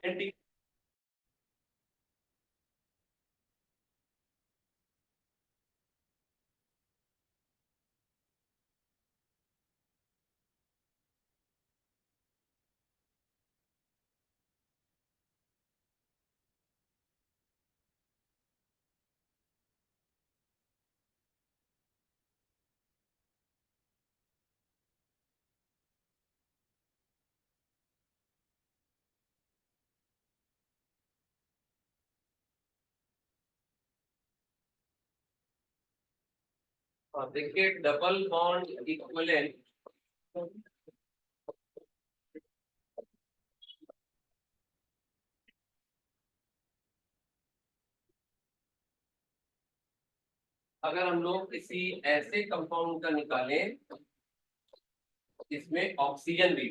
Anti देखिए double bond equivalent अगर हम लोग किसी ऐसे कंपाउंड का निकालें जिसमें ऑक्सीजन भी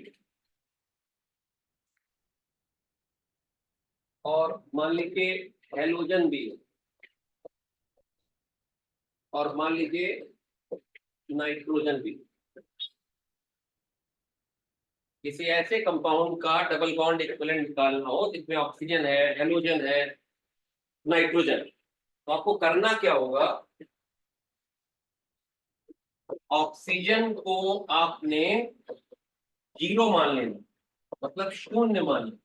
और मान लीजिए हेलोजन भी और मान लीजिए नाइट्रोजन भी, किसी ऐसे कंपाउंड का डबल बॉन्ड इक्विवेलेंट निकालना हो जिसमें ऑक्सीजन है, हेलोजन है, नाइट्रोजन, तो आपको करना क्या होगा? ऑक्सीजन को आपने जीरो मान लेना, मतलब शून्य मान लेना।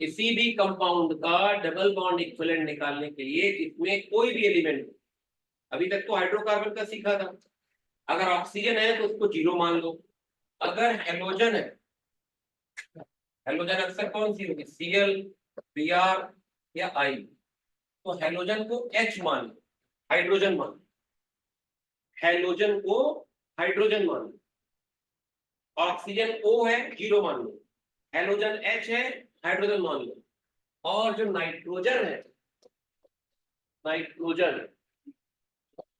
किसी भी कंपाउंड का डबल बॉन्ड इक्विवेलेंट निकालने के लिए जिसमें कोई भी एलिमेंट, अभी तक तो हाइड्रोकार्बन का सीखा था, अगर ऑक्सीजन है तो उसको जीरो मान लो। अगर हेलोजन है, हेलोजन अक्सर कौन सी होगी, Cl, Br या I, तो हेलोजन को H मान लो, हाइड्रोजन मान लो, हेलोजन को हाइड्रोजन मान लो। ऑक्सीजन O है, जीरो मान लो, हेलोजन H है, हाइड्रोजन मान लो। और जो नाइट्रोजन है, नाइट्रोजन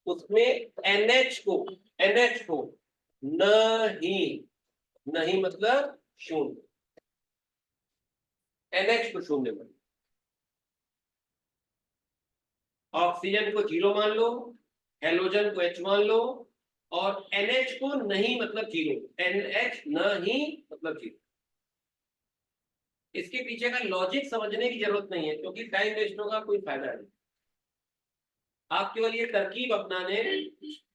उसमें NH को नहीं, नहीं मतलब शून्य, NH को शून्य मान, ऑक्सीजन को जीरो मान लो, हेलोजन को H मान लो, और NH को नहीं मतलब जीरो, NH नहीं मतलब जीरो। इसके पीछे का लॉजिक समझने की जरूरत नहीं है क्योंकि टाइम वेस्ट होगा, कोई फायदा नहीं। आप केवल ये तरकीब अपनाने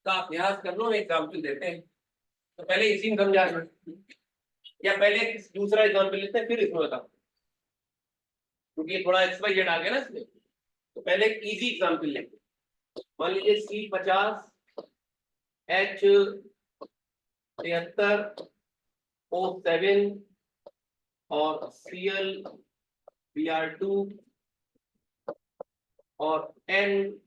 का अभ्यास कर लो। एग्जाम्पल देते हैं, तो पहले इसी में समझा, या पहले दूसरा एग्जाम्पल लेते हैं फिर इसमें बताओ, क्योंकि ये थोड़ा XYZ आ गया ना इसमें। तो पहले एक इजी एग्जाम्पल लेते हैं, मान लीजिए C50 H73 O7 और ClBr2 और N7।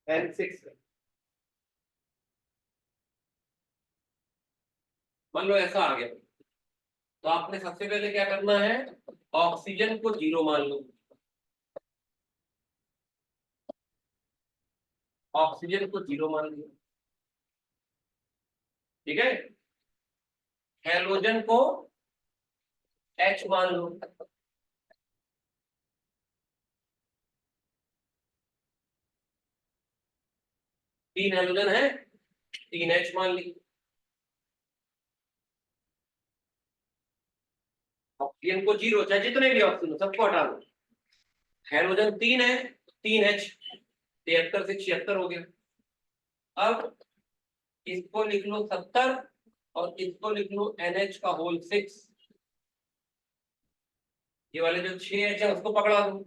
N6 मान लो ऐसा आ गया, तो आपने सबसे पहले क्या करना है, ऑक्सीजन को जीरो मान लो, ऑक्सीजन को जीरो मान लिया, ठीक है। हेलोजन को H मान लो, तीन हेलोजन है, तीन H मान ली। ऑक्सीजन को जीरो, चाहे जितने भी ऑक्सीजन सबको हटा लो, हेलोजन तीन है, तीन H, 73 से 76 हो गया। अब इसको लिख लो 70 और इसको लिख लो NH का होल 6, ये वाले जो 6H है उसको पकड़ा दो,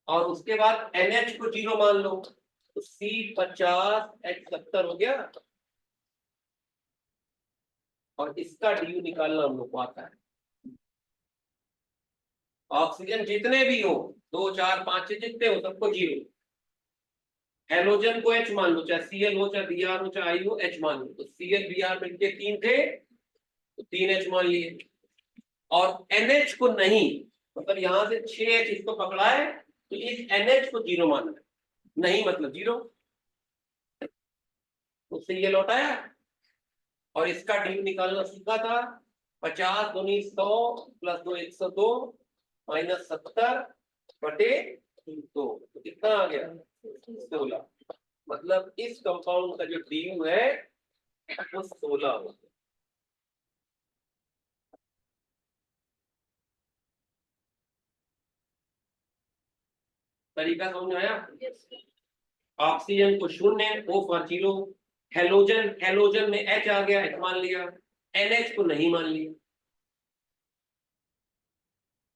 और उसके बाद NH को जीरो मान लो, तो C50H70 हो गया, और इसका DU निकालना हम लोग को आता है। ऑक्सीजन जितने भी हो, 2 4 5 6 जितने हो सबको जीरो, हेलोजन को H मान लो, चाहे Cl हो चाहे Br हो चाहे I हो, H मान लो, तो Cl Br मिलके तीन थे तो तीन H मान लिए, और NH को नहीं, मतलब यहां से 6H इसको पकड़ा है तो इस NH को जीरो माना है, नहीं मतलब जीरो, उससे ये लौटाया और इसका ड्यू निकालना सीखा था। 50 दूनी 100 प्लस 2 102 माइनस 70 बटे 2, तो कितना आ गया 16। मतलब इस कंपाउंड का जो ड्यू है वो 16 हो गया। तरीका समझ में आया। ऑक्सीजन को 0, O फॉर 0। हेलोजन, हेलोजन में H आ गया, H मान लिया, NH को नहीं मान लिया।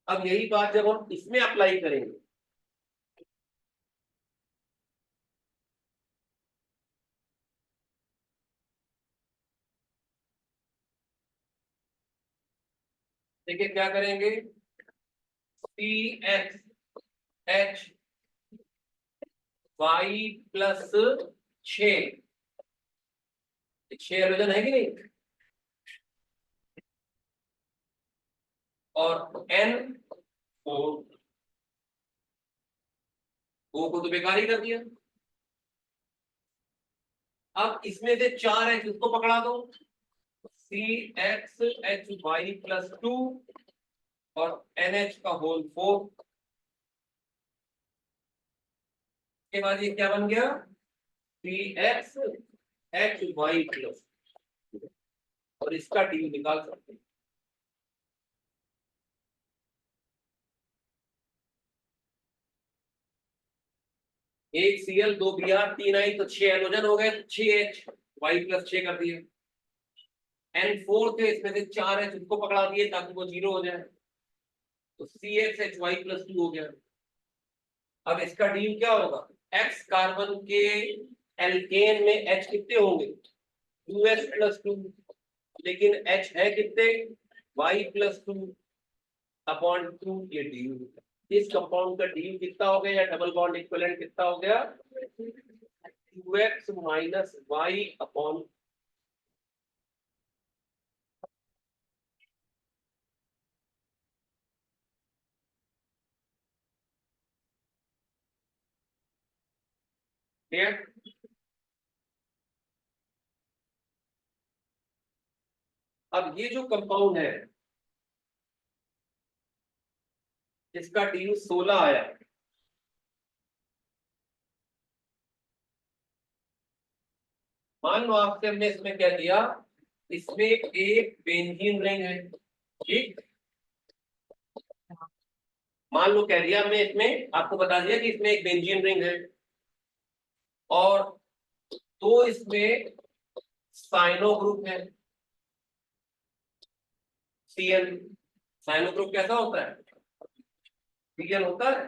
अब यही बात जब हम इसमें अप्लाई करेंगे, देखिए क्या करेंगे। CH Y प्लस 6, 6 हाइड्रोजन है कि नहीं, और N 4, O को तो बेकार ही कर दिया। अब इसमें से 4 H उसको पकड़ा दो, CXHY प्लस 2 और NH का होल 4 के बाद ये क्या बन गया, CXHY प्लस, और इसका डी निकाल सकते हैं। एक Cl 2 Br 3 I, तो 6 हेलोजन हो गए, 6H Y प्लस 6 कर दिए। N4 थे, इसमें से 4 H उसको पकड़ा दिए ताकि वो 0 हो जाए, तो CXHY प्लस 2 हो गया। अब इसका डी क्या होगा, X कार्बन के एल्केन में H कितने होंगे 2S प्लस 2, लेकिन H है कितने Y प्लस 2 अपॉन 2, ये डी। इस कंपाउंड का डी कितना हो गया, या डबल बॉन्ड इक्विवेलेंट कितना हो गया, 2x माइनस वाई अपॉन, ठीक है। अब ये जो कंपाउंड है इसका डी 16 आया, मान लो आपसे हमने इसमें क्या दिया, इसमें एक बेंजीन रिंग है, ठीक। मान लो कह दिया हमने, इसमें आपको बता दिया कि इसमें एक बेंजीन रिंग है, और तो इसमें साइनो ग्रुप है Cl। साइनो ग्रुप कैसा होता है, Cl होता है,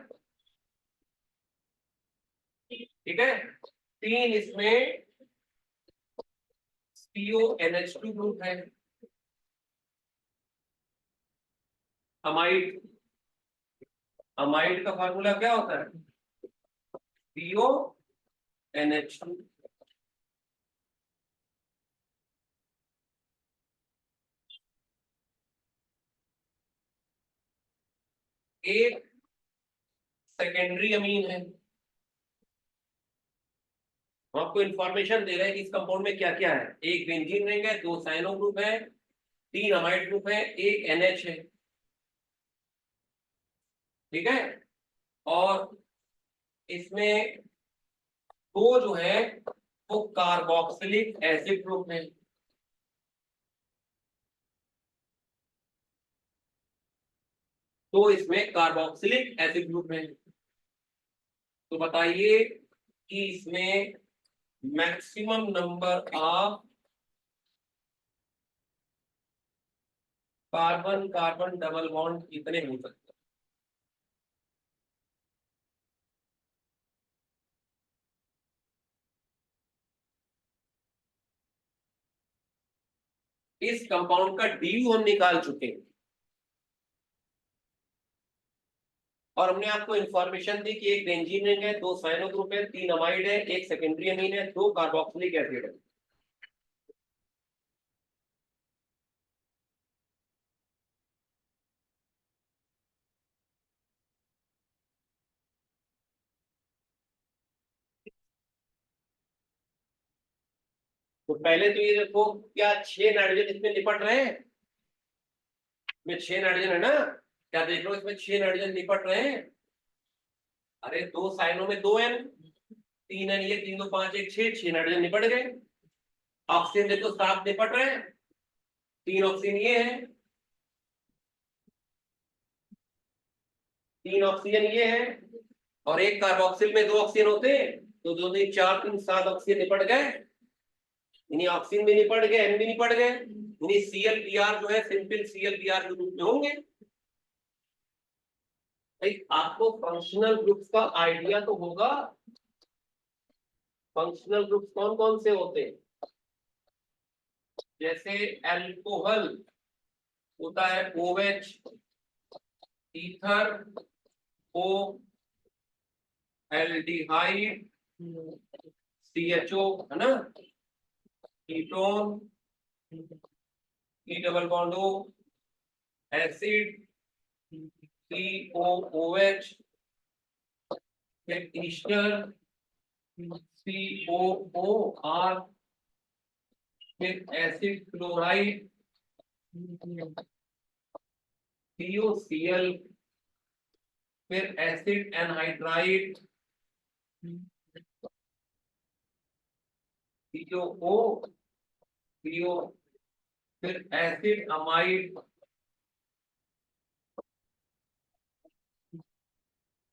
ठीक है। 3 इसमें CONH2 ग्रुप है, अमाइड। अमाइड का फार्मूला क्या होता है, CONH2। एक सेकेंडरी अमीन है, हम आपको इंफॉर्मेशन दे रहे हैं कि इस कंपाउंड में क्या क्या है। एक बेंजीन रिंग है, 2 साइनो ग्रुप है, 3 अमाइड ग्रुप है, एक NH है, ठीक है। और इसमें दो जो है वो कार्बोक्सिलिक एसिड ग्रुप है, तो इसमें कार्बोक्सिलिक एसिड ग्रुप है। तो बताइए कि इसमें maximum number of carbon carbon double bond कितने हो सकते हैं। इस कंपाउंड का डी हम निकाल चुके हैं, और हमने आपको इंफॉर्मेशन दी कि एक बेंजीन रिंग है, 2 साइनो ग्रुप है, 3 अमाइड है, एक सेकेंडरी अमीन है, 2 कार्बोक्सिलिक एसिड है। तो पहले तो ये देखो, क्या 6 नाइट्रोजन इसमें निपट रहे हैं? इसमें 6 नाइट्रोजन है ना, क्या देख लो, इसमें 6 नाइट्रोजन निपट रहे हैं। अरे 2 साइनों में 2 N, 3 N, ये 3 2 5 1 6, 6 नाइट्रोजन निपट गए। ऑक्सीजन देखो 7 निपट रहे हैं, 3 ऑक्सीजन ये है, 3 ऑक्सीजन ये है, और एक कार्बोक्सिल में 2 ऑक्सीजन होते हैं, तो 2 2 4 3 7 ऑक्सीजन निपट गए। यानी ऑक्सीजन भी निपट गए, N भी निपट गए, यानी ClBr जो है सिंपल ClBr के रूप में होंगे। भाई आपको फंक्शनल ग्रुप्स का आइडिया तो होगा। फंक्शनल ग्रुप्स कौन कौन से होते हैं? जैसे एल्कोहल होता है OH, ether O, aldehyde CHO, है ना, ketone E double bond O, acid COOH, फिर ईस्टर COOR, फिर एसिड क्लोराइड COCl, फिर एसिड एनहाइड्राइड COO, CO, फिर एसिड अमाइड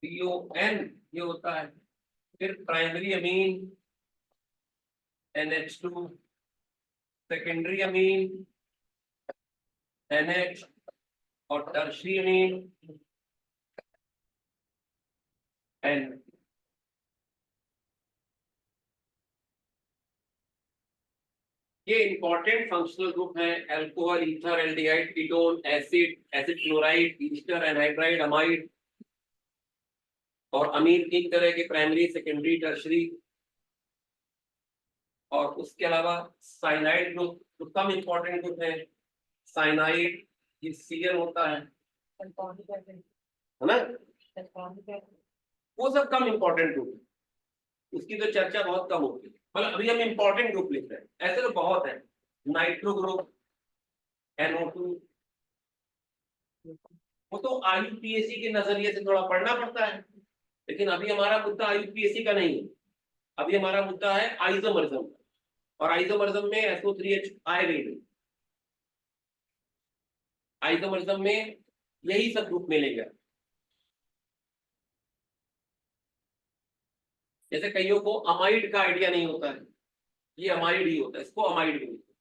CON, ये होता है, फिर primary amine NH2, secondary amine NH, और टर्शियरी अमीन N। ये इंपॉर्टेंट फंक्शनल ग्रुप है, alcohol, ether, aldehyde, ketone, acid, acid chloride, Easter, anhydride, amide. और अमीन 3 तरह के, प्राइमरी, सेकेंडरी, टर्शियरी। और उसके अलावा साइनाइड ग्रुप जो कम इंपॉर्टेंट ग्रुप है, साइनाइड, ये Cl होता है ना, वो सब कम इंपॉर्टेंट ग्रुप है, उसकी तो चर्चा बहुत कम होती है। मतलब अभी हम इंपॉर्टेंट ग्रुप लिख रहे हैं, ऐसे तो बहुत है। नाइट्रो ग्रुप, NO2, वो तो IUPAC के नजरिए से थोड़ा पढ़ना पड़ता है, लेकिन अभी हमारा मुद्दा IUPAC का नहीं है। अभी हमारा मुद्दा है आइसोमरिज्म का, और आइसोमरिज्म में SO3H आएगा ही नहीं। आइसोमरिज्म में यही सब ग्रुप मिलेगा। जैसे कईयों को अमाइड का आइडिया नहीं होता है, ये अमाइड ही होता है, इसको अमाइड भी होता है।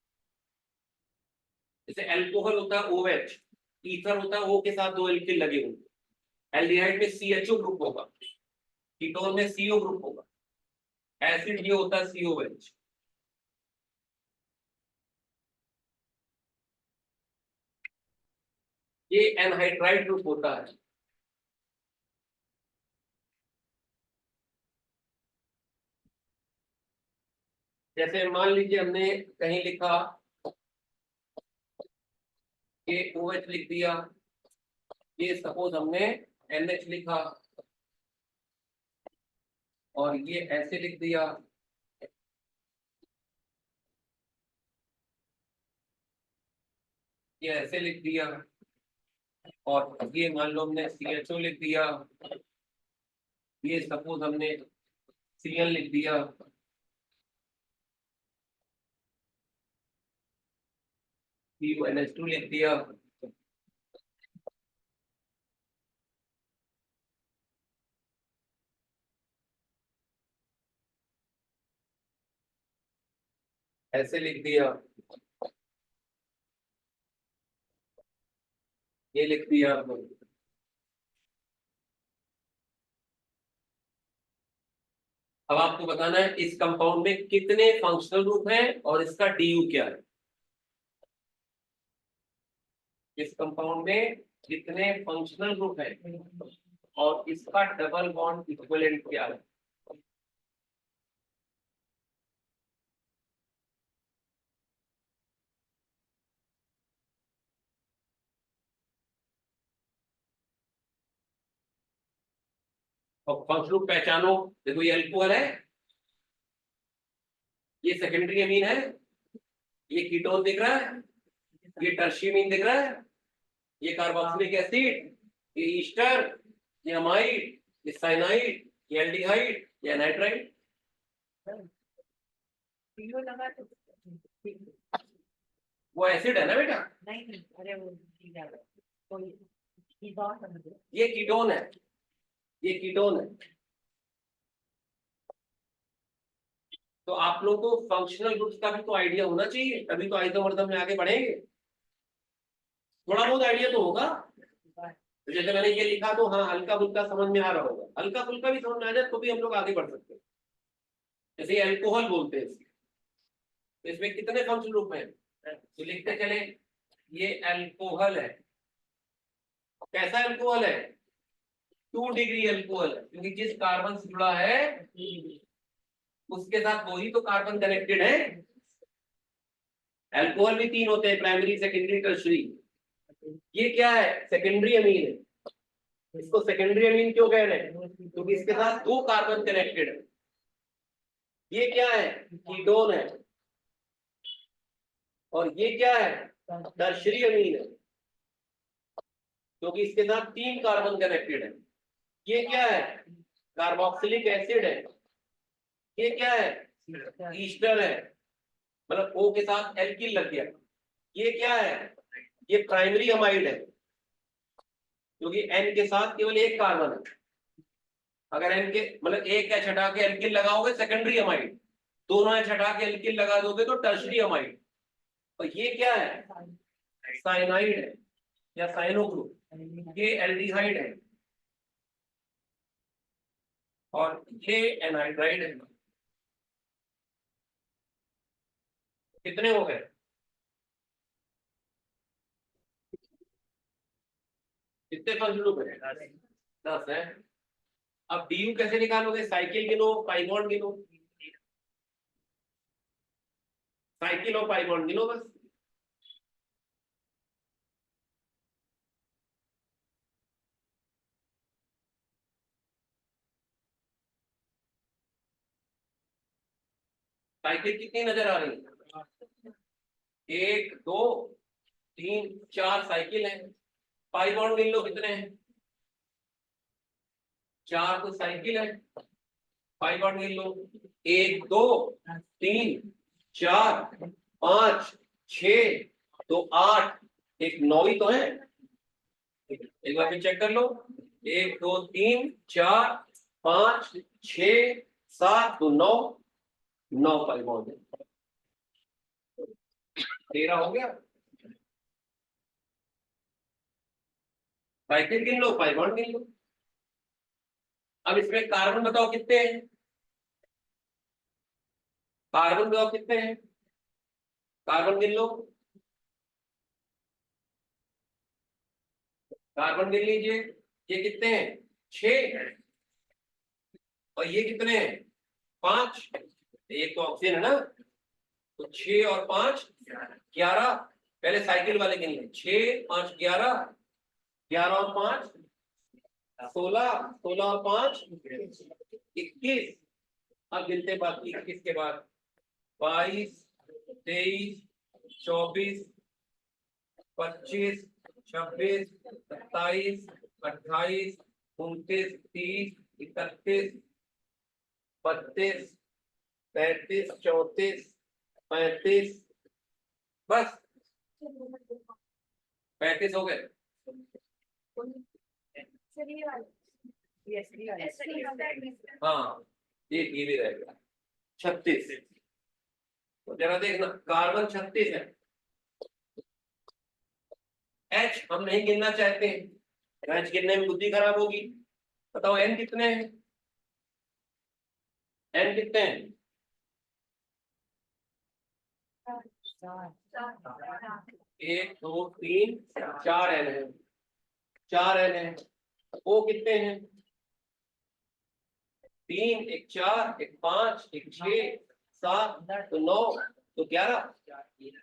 जैसे अल्कोहल होता है OH, ईथर होता है O के साथ 2 एल्किल लगे होंगे, एल्डिहाइड में CHO ग्रुप होगा, कीटोन में CO ग्रुप होगा, एसिड ये होता है COH। ये एनहाइड्राइड ग्रुप होता है। जैसे मान लीजिए हमने कहीं लिखा, ये OH लिख दिया, ये सपोज हमने NH लिखा, और ये ऐसे लिख दिया, ये ऐसे लिख दिया, और ये मान लो हमने CHO लिख दिया, ये सपोज हमने Cl लिख दिया, CuNH2 लिख दिया। ऐसे लिख दिया, ये लिख दिया। अब आपको बताना है इस कंपाउंड में कितने फंक्शनल ग्रुप हैं और इसका DU क्या है। इस कंपाउंड में कितने फंक्शनल ग्रुप हैं और इसका डबल बॉन्ड इक्विवेलेंट क्या है। और फंक्शनल ग्रुप पहचानो, देखो ये अल्कोहल है, ये सेकेंडरी अमीन है, ये कीटोन दिख रहा है, ये टर्शीमीन दिख रहा है, ये कार्बोक्सिलिक एसिड, ये ईस्टर, ये अमाइड, ये साइनाइड, ये एल्डिहाइड, ये नाइट्राइड। वो एसिड है ना बेटा? नहीं, अरे वो ये कीटोन है, ये कीटोन है। तो आप लोगों को फंक्शनल ग्रुप्स का भी तो आइडिया होना चाहिए, तभी तो आइसोमर्स में आगे बढ़ेंगे। थोड़ा बहुत आइडिया तो होगा। तो जैसे मैंने ये लिखा तो हाँ हल्का फुल्का समझ में आ रहा होगा, हल्का फुल्का भी समझ में आ जाए तो भी हम लोग आगे बढ़ सकते हैं। जैसे अल्कोहल बोलते हैं, तो इसमें कितने फंक्शनल ग्रुप हैं, तो लिखते चले ये अल्कोहल है। कैसा अल्कोहल है? 2 डिग्री अल्कोहल है, क्योंकि जिस कार्बन से जुड़ा है उसके साथ वही तो कार्बन कनेक्टेड है। अल्कोहल भी 3 होते हैं, प्राइमरी, सेकेंडरी, टर्शरी। ये क्या है? सेकेंडरी अमीन है। इसको सेकेंडरी अमीन क्यों कह रहे हैं? क्योंकि इसके साथ 2 कार्बन कनेक्टेड है। ये क्या है? कीटोन है। और ये क्या है? टर्शरी अमीन है, क्योंकि इसके साथ 3 कार्बन कनेक्टेड है। ये क्या है? कार्बोक्सिलिक एसिड है। ये क्या है? ईस्टर है, मतलब O के साथ एल्किल लग गया। ये क्या है? ये प्राइमरी अमाइड है, क्योंकि N के साथ केवल 1 कार्बन है। अगर N के मतलब एक एच हटा के एल्किल लगाओगे सेकेंडरी अमाइड, दोनों एच हटा के एल्किल लगा दोगे तो टर्शरी अमाइड। और ये क्या है? साइनाइड है या साइनो ग्रुप। ये एल्डिहाइड है और ये एनहाइड्राइड है। कितने हो गए? कितने फंक्शनल ग्रुप है? 10 है। अब डीयू कैसे निकालोगे? साइकिल गिनो, पाई बॉन्ड गिनो। साइकिल और पाई बॉन्ड गिनो बस। साइकिल कितनी नजर आ रही है? 1 2 3 4 साइकिल है। पाई बॉन्ड गिन लो कितने हैं? 4 तो साइकिल है। पाई बॉन्ड गिन लो, 1 2 3 4 5 6 तो 8, एक 9 ही तो है। एक बार फिर चेक कर लो, 1 2 3 4 5 6 7 तो 9, 9 पाई बॉन्ड है। 13 हो गया। साइकिल गिन लो, पाई बॉन्ड गिन लो। अब इसमें कार्बन बताओ कितने हैं? कार्बन बताओ कितने हैं? कार्बन गिन लो, कार्बन गिन लीजिए। ये कितने हैं? 6। और ये कितने हैं? 5। एक तो ऑक्सीजन है ना, तो 6 और 5 11। पहले साइकिल वाले गिन लें, 6 5 11, 11 और 5 16, 16 और 5 21। अब गिनते बाकी 21 के बाद 22 23 24 25 26 27 28 29 30 31 32 33 34 35, बस 35 हो गए। हाँ ये भी रहेगा 36। तो जरा देखना, कार्बन 36 है। H हम नहीं गिनना चाहते हैं, H गिनने में बुद्धि खराब होगी। बताओ N कितने हैं? N कितने हैं? 1 2 3 4 N है, 4 N है। O कितने हैं? 3, एक 4, एक 5, एक 6 7 तो 9 तो 11। 1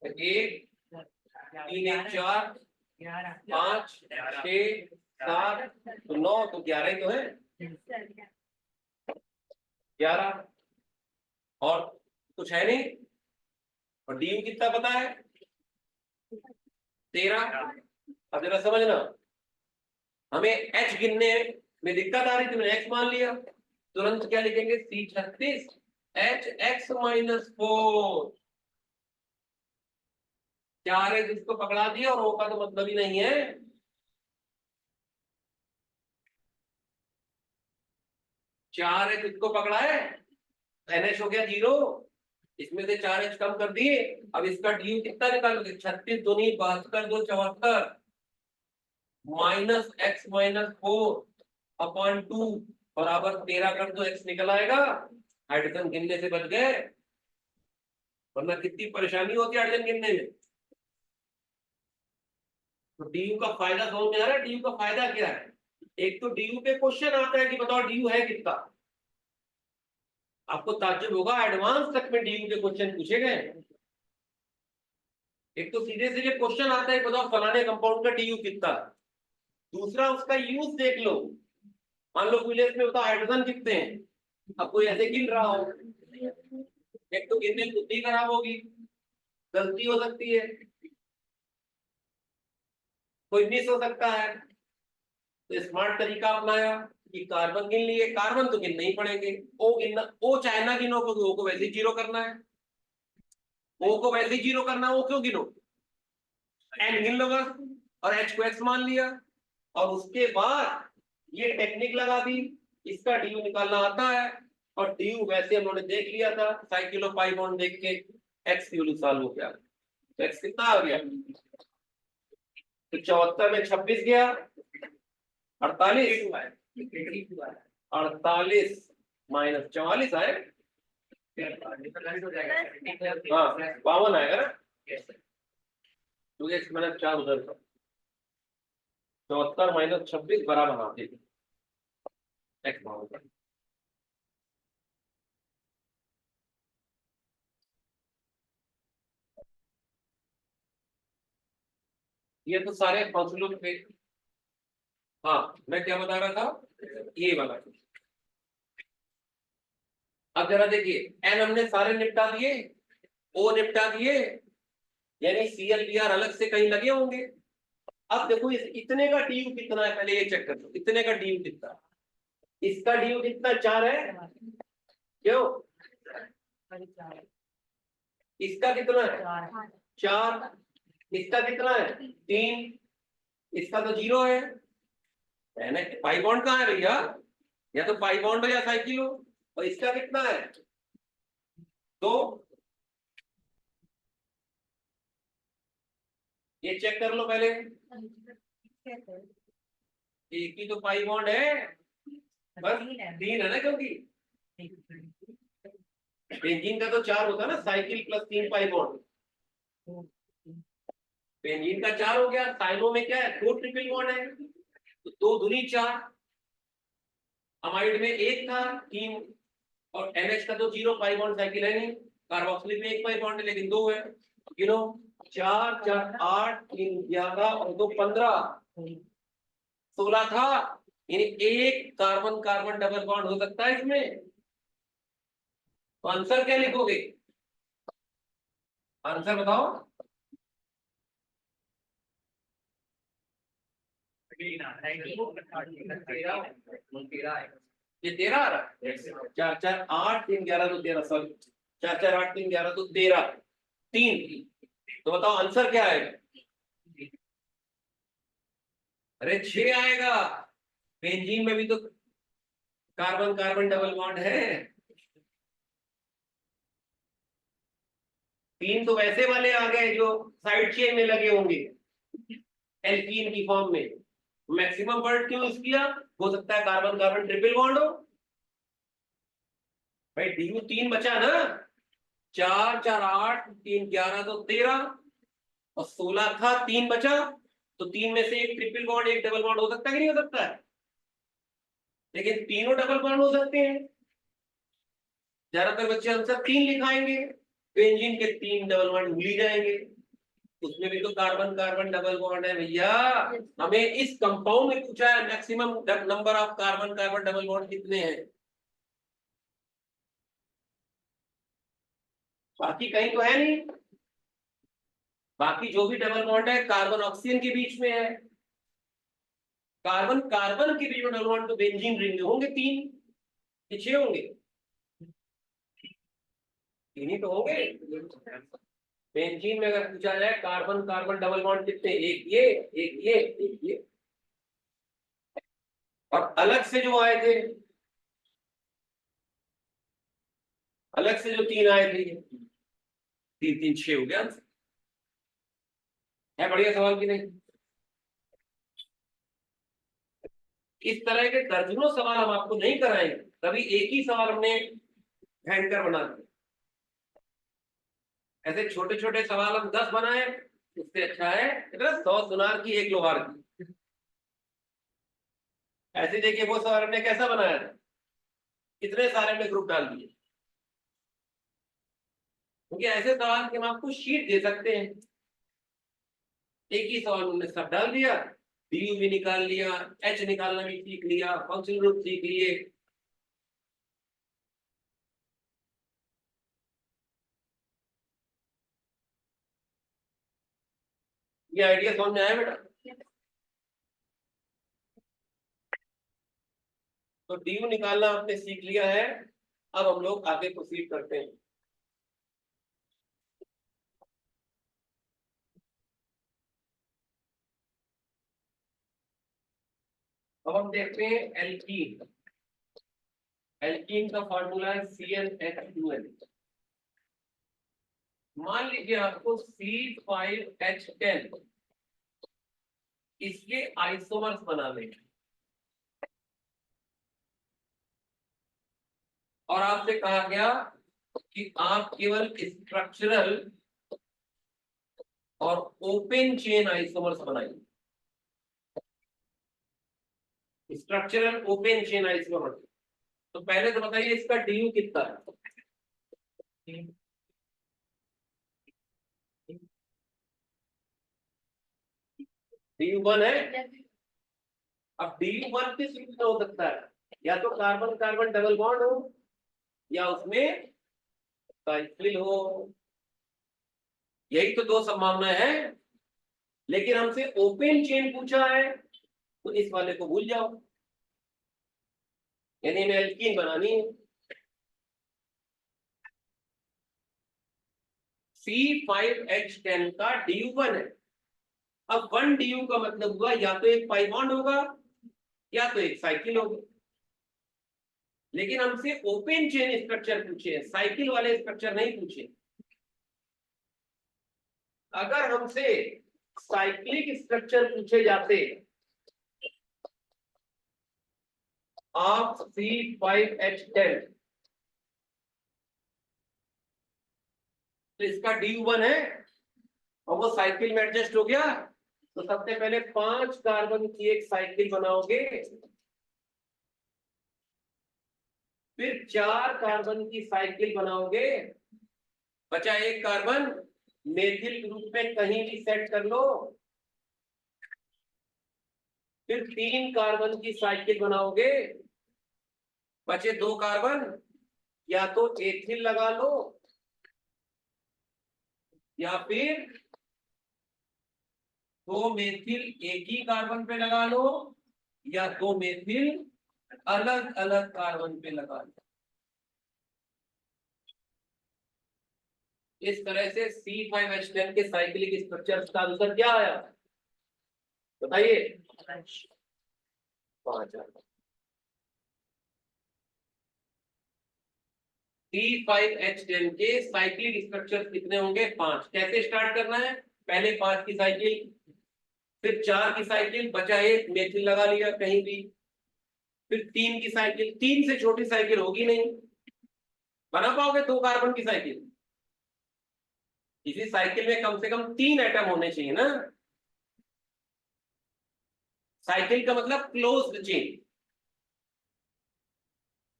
3 1 4 5 6 7 तो 9 तो 11 ही तो है। 11 और कुछ है नहीं, और डी कितना पता है 13। अब जरा समझना, हमें एच गिनने में दिक्कत आ रही थी, मैंने एक्स मान लिया, तुरंत क्या लिखेंगे C36 एच एक्स माइनस 4। 4 है जिसको पकड़ा दिया और ओ का तो मतलब ही नहीं है। 4 है जिसको पकड़ा है, NH हो गया 0, इसमें से 4H कम कर दिए। अब इसका डी कितना निकालोगे, 36 दूनी 72 दो 74 माइनस एक्स माइनस 4/2 बराबर 13 कर दो, एक्स निकल आएगा। हाइड्रोजन गिनने से बच गए, वरना कितनी परेशानी होती है हाइड्रोजन गिनने में। तो डीयू का फायदा समझ में आ रहा है, डीयू का फायदा क्या है। एक तो डीयू पे क्वेश्चन आता है कि बताओ डीयू है कितना। आपको ताज्जुब होगा, एडवांस तक में डीयू के क्वेश्चन पूछे गए। एक तो सीधे सीधे क्वेश्चन आता है बताओ फलाने कंपाउंड का डीयू कितना। दूसरा उसका यूज देख लो, मान लो क्विज में बताओ हाइड्रोजन कितने हैं, अब कोई ऐसे गिन रहा हो, एक तो गिनने में बुद्धि खराब होगी, गलती हो सकती है, कोई मिस हो सकता है। तो स्मार्ट तरीका अपनाया कि कार्बन गिन लिए, कार्बन तो गिनने ही पड़ेंगे, ओ गिनना, ओ चाहे ना गिनो क्योंकि ओ को वैसे ही जीरो करना है, ओ को वैसे ही जीरो करना है, ओ क्यों गिनो, एन गिन लो बस, और एच को एक्स मान लिया। और उसके बाद ये टेक्निक लगा दी, इसका डी निकालना आता है, और डी वैसे हम लोगों ने देख लिया था साइक्लो पाई बॉन्ड देख के, एक्स की वैल्यू सॉल्व हो गया। तो एक्स कितना आ गया, तो 74 में 26 गया, 48, 48 माइनस 44 आए, हाँ 52 आएगा ना, क्योंकि एक्स माइनस 4 उधर था। 74 माइनस 26 बराबर, हाँ देखिए एक्स 52। ये तो सारे फंक्शनों थे। हाँ मैं क्या बता रहा था, ये वाला। अब जरा देखिए, एन हमने सारे निपटा दिए, ओ निपटा दिए, यानी ClBr अलग से कहीं लगे होंगे। अब देखो इस इतने का डी कितना है, पहले ये चेक कर लो, इतने का डी कितना, इसका डी कितना 4 है, क्यों, इसका कितना है 4, इसका कितना है 3, इसका तो 0 है ना। पाई बॉन्ड कहाँ है भैया, या तो पाई बॉन्ड हो या साइकिल हो। और इसका कितना है 2, ये चेक कर लो पहले, एक ही तो पाई बॉन्ड है, बस 3 है ना, क्योंकि बेंजीन का तो 4 होता है ना, cycle plus 3 pi bond, benzene का 4 हो गया। साइलो में क्या है 2 ट्रिपल बॉन्ड है, तो 2 दूनी 4, अमाइड में 1 था 3, और NH का तो 0 पाई बॉन्ड साइकिल है नहीं, कार्बोक्सिलिक में 1 पाई बॉन्ड है लेकिन 2 है, गिनो 4 4 8 3 11 और 2 15, 16 था। यानी एक कार्बन कार्बन डबल बॉन्ड हो सकता है इसमें। तो आंसर क्या लिखोगे, आंसर बताओ। ये 13 आ रहा है, 4 4 8 3 11 तो 13, सॉरी 4 4 8 3 11 तो 13, 3। तो बताओ आंसर क्या आएगा, अरे 6 आएगा, बेंजीन में भी तो कार्बन कार्बन डबल बॉन्ड है। 3 तो वैसे वाले आ गए जो साइड चेन में लगे होंगे एल्कीन की फॉर्म में। मैक्सिमम वर्ड क्यों यूज किया, हो सकता है कार्बन कार्बन ट्रिपल बॉन्ड हो। भाई डी 3 बचा ना, 4 4 8 3 11 तो 13, और 16 था 3 बचा, तो 3 में से एक ट्रिपल बॉन्ड एक डबल बॉन्ड हो सकता है कि नहीं हो सकता है, लेकिन तीनों डबल बॉन्ड हो सकते हैं। ज्यादातर बच्चे आंसर 3 लिखाएंगे, बेंजीन के 3 डबल बॉन्ड भूल ही जाएंगे, उसमें भी तो कार्बन कार्बन डबल बॉन्ड है भैया। हमें इस कंपाउंड में पूछा है maximum number of carbon carbon double bond कितने हैं। बाकी कहीं तो है नहीं। बाकी जो भी डबल बॉन्ड है कार्बन ऑक्सीजन के बीच में है, कार्बन कार्बन के बीच में डबल बॉन्ड तो बेंजीन रिंग में होंगे तीन कि छह होंगे? तीन ही तो होंगे। बेंजीन में अगर पूछा जाए कार्बन कार्बन डबल बॉन्ड कितने, एक ये एक ये एक ये, और अलग से जो आए थे, अलग से जो तीन आए थे, तीन तीन छह हो गया। है बढ़िया सवाल की नहीं? इस तरह के दर्जनों सवाल हम आपको नहीं कराएंगे, कभी एक ही सवाल हमने भयंकर बना दिया। ऐसे छोटे छोटे सवाल हम 10 बनाए, उससे अच्छा है 100 सुनार की एक लोहार की। ऐसे देखिए वो सवाल हमने कैसा बनाया था, कितने सारे हमने ग्रुप डाल दिए। क्योंकि ऐसे सवाल के हम आपको शीट दे सकते हैं, एक ही सवाल हमने सब डाल दिया, डी भी निकाल लिया, एच निकालना भी सीख लिया, फंक्शनल ग्रुप सीख लिए। ये आइडिया समझ में आया बेटा? तो डी निकालना आपने सीख लिया है, अब हम लोग आगे प्रोसीड करते हैं। अब हम देखते हैं एल्कीन। एल्कीन का फॉर्मूला है CnH2n। मान लीजिए आपको C5H10 इसके आइसोमर्स बनाने हैं, और आपसे कहा गया कि आप केवल स्ट्रक्चरल और ओपन चेन आइसोमर्स बनाइए। स्ट्रक्चरल ओपन चेन आइसोमर, तो पहले तो बताइए इसका डी कितना है? डी1 है। अब डी1 किस रूप में हो सकता है, या तो कार्बन कार्बन डबल बॉन्ड हो, या उसमें साइक्लिल हो। यही तो दो संभावनाएं हैं। लेकिन हमसे ओपन चेन पूछा है, तो इस वाले को भूल जाओ, यानी हमें एल्कीन बनानी है। C5H10 का DU1 है। अब 1 DU का मतलब हुआ या तो एक पाई बॉन्ड होगा, या तो एक साइकिल होगा। लेकिन हमसे ओपन चेन स्ट्रक्चर पूछे, साइकिल वाले स्ट्रक्चर नहीं पूछे। अगर हमसे साइक्लिक स्ट्रक्चर पूछे जाते ऑफ C5H10, तो इसका DU1 है, और वो साइकिल में एडजस्ट हो गया, तो सबसे पहले 5 कार्बन की एक साइकिल बनाओगे, फिर 4 कार्बन की साइकिल बनाओगे, बचा एक कार्बन, मेथिल ग्रुप में कहीं भी सेट कर लो, फिर 3 कार्बन की साइकिल बनाओगे, बचे 2 कार्बन, या तो एथिल लगा लो, या फिर 2 मेथिल एक ही कार्बन पे लगा लो, या 2 मेथिल अलग अलग कार्बन पे लगा लो। इस तरह से C5H10 के साइक्लिक स्ट्रक्चर का आंसर क्या आया बताइए? 5। C5H10 के साइक्लिक स्ट्रक्चर कितने होंगे? 5। कैसे स्टार्ट करना है? पहले 5 की साइकिल, फिर 4 की साइकिल, बचा एक मेथिल लगा लिया कहीं भी, फिर 3 की साइकिल, 3 से छोटी साइकिल होगी नहीं, बना पाओगे 2 कार्बन की साइकिल? इसी साइकिल में कम से कम 3 एटम होने चाहिए ना। साइकिल का मतलब क्लोज्ड चेन,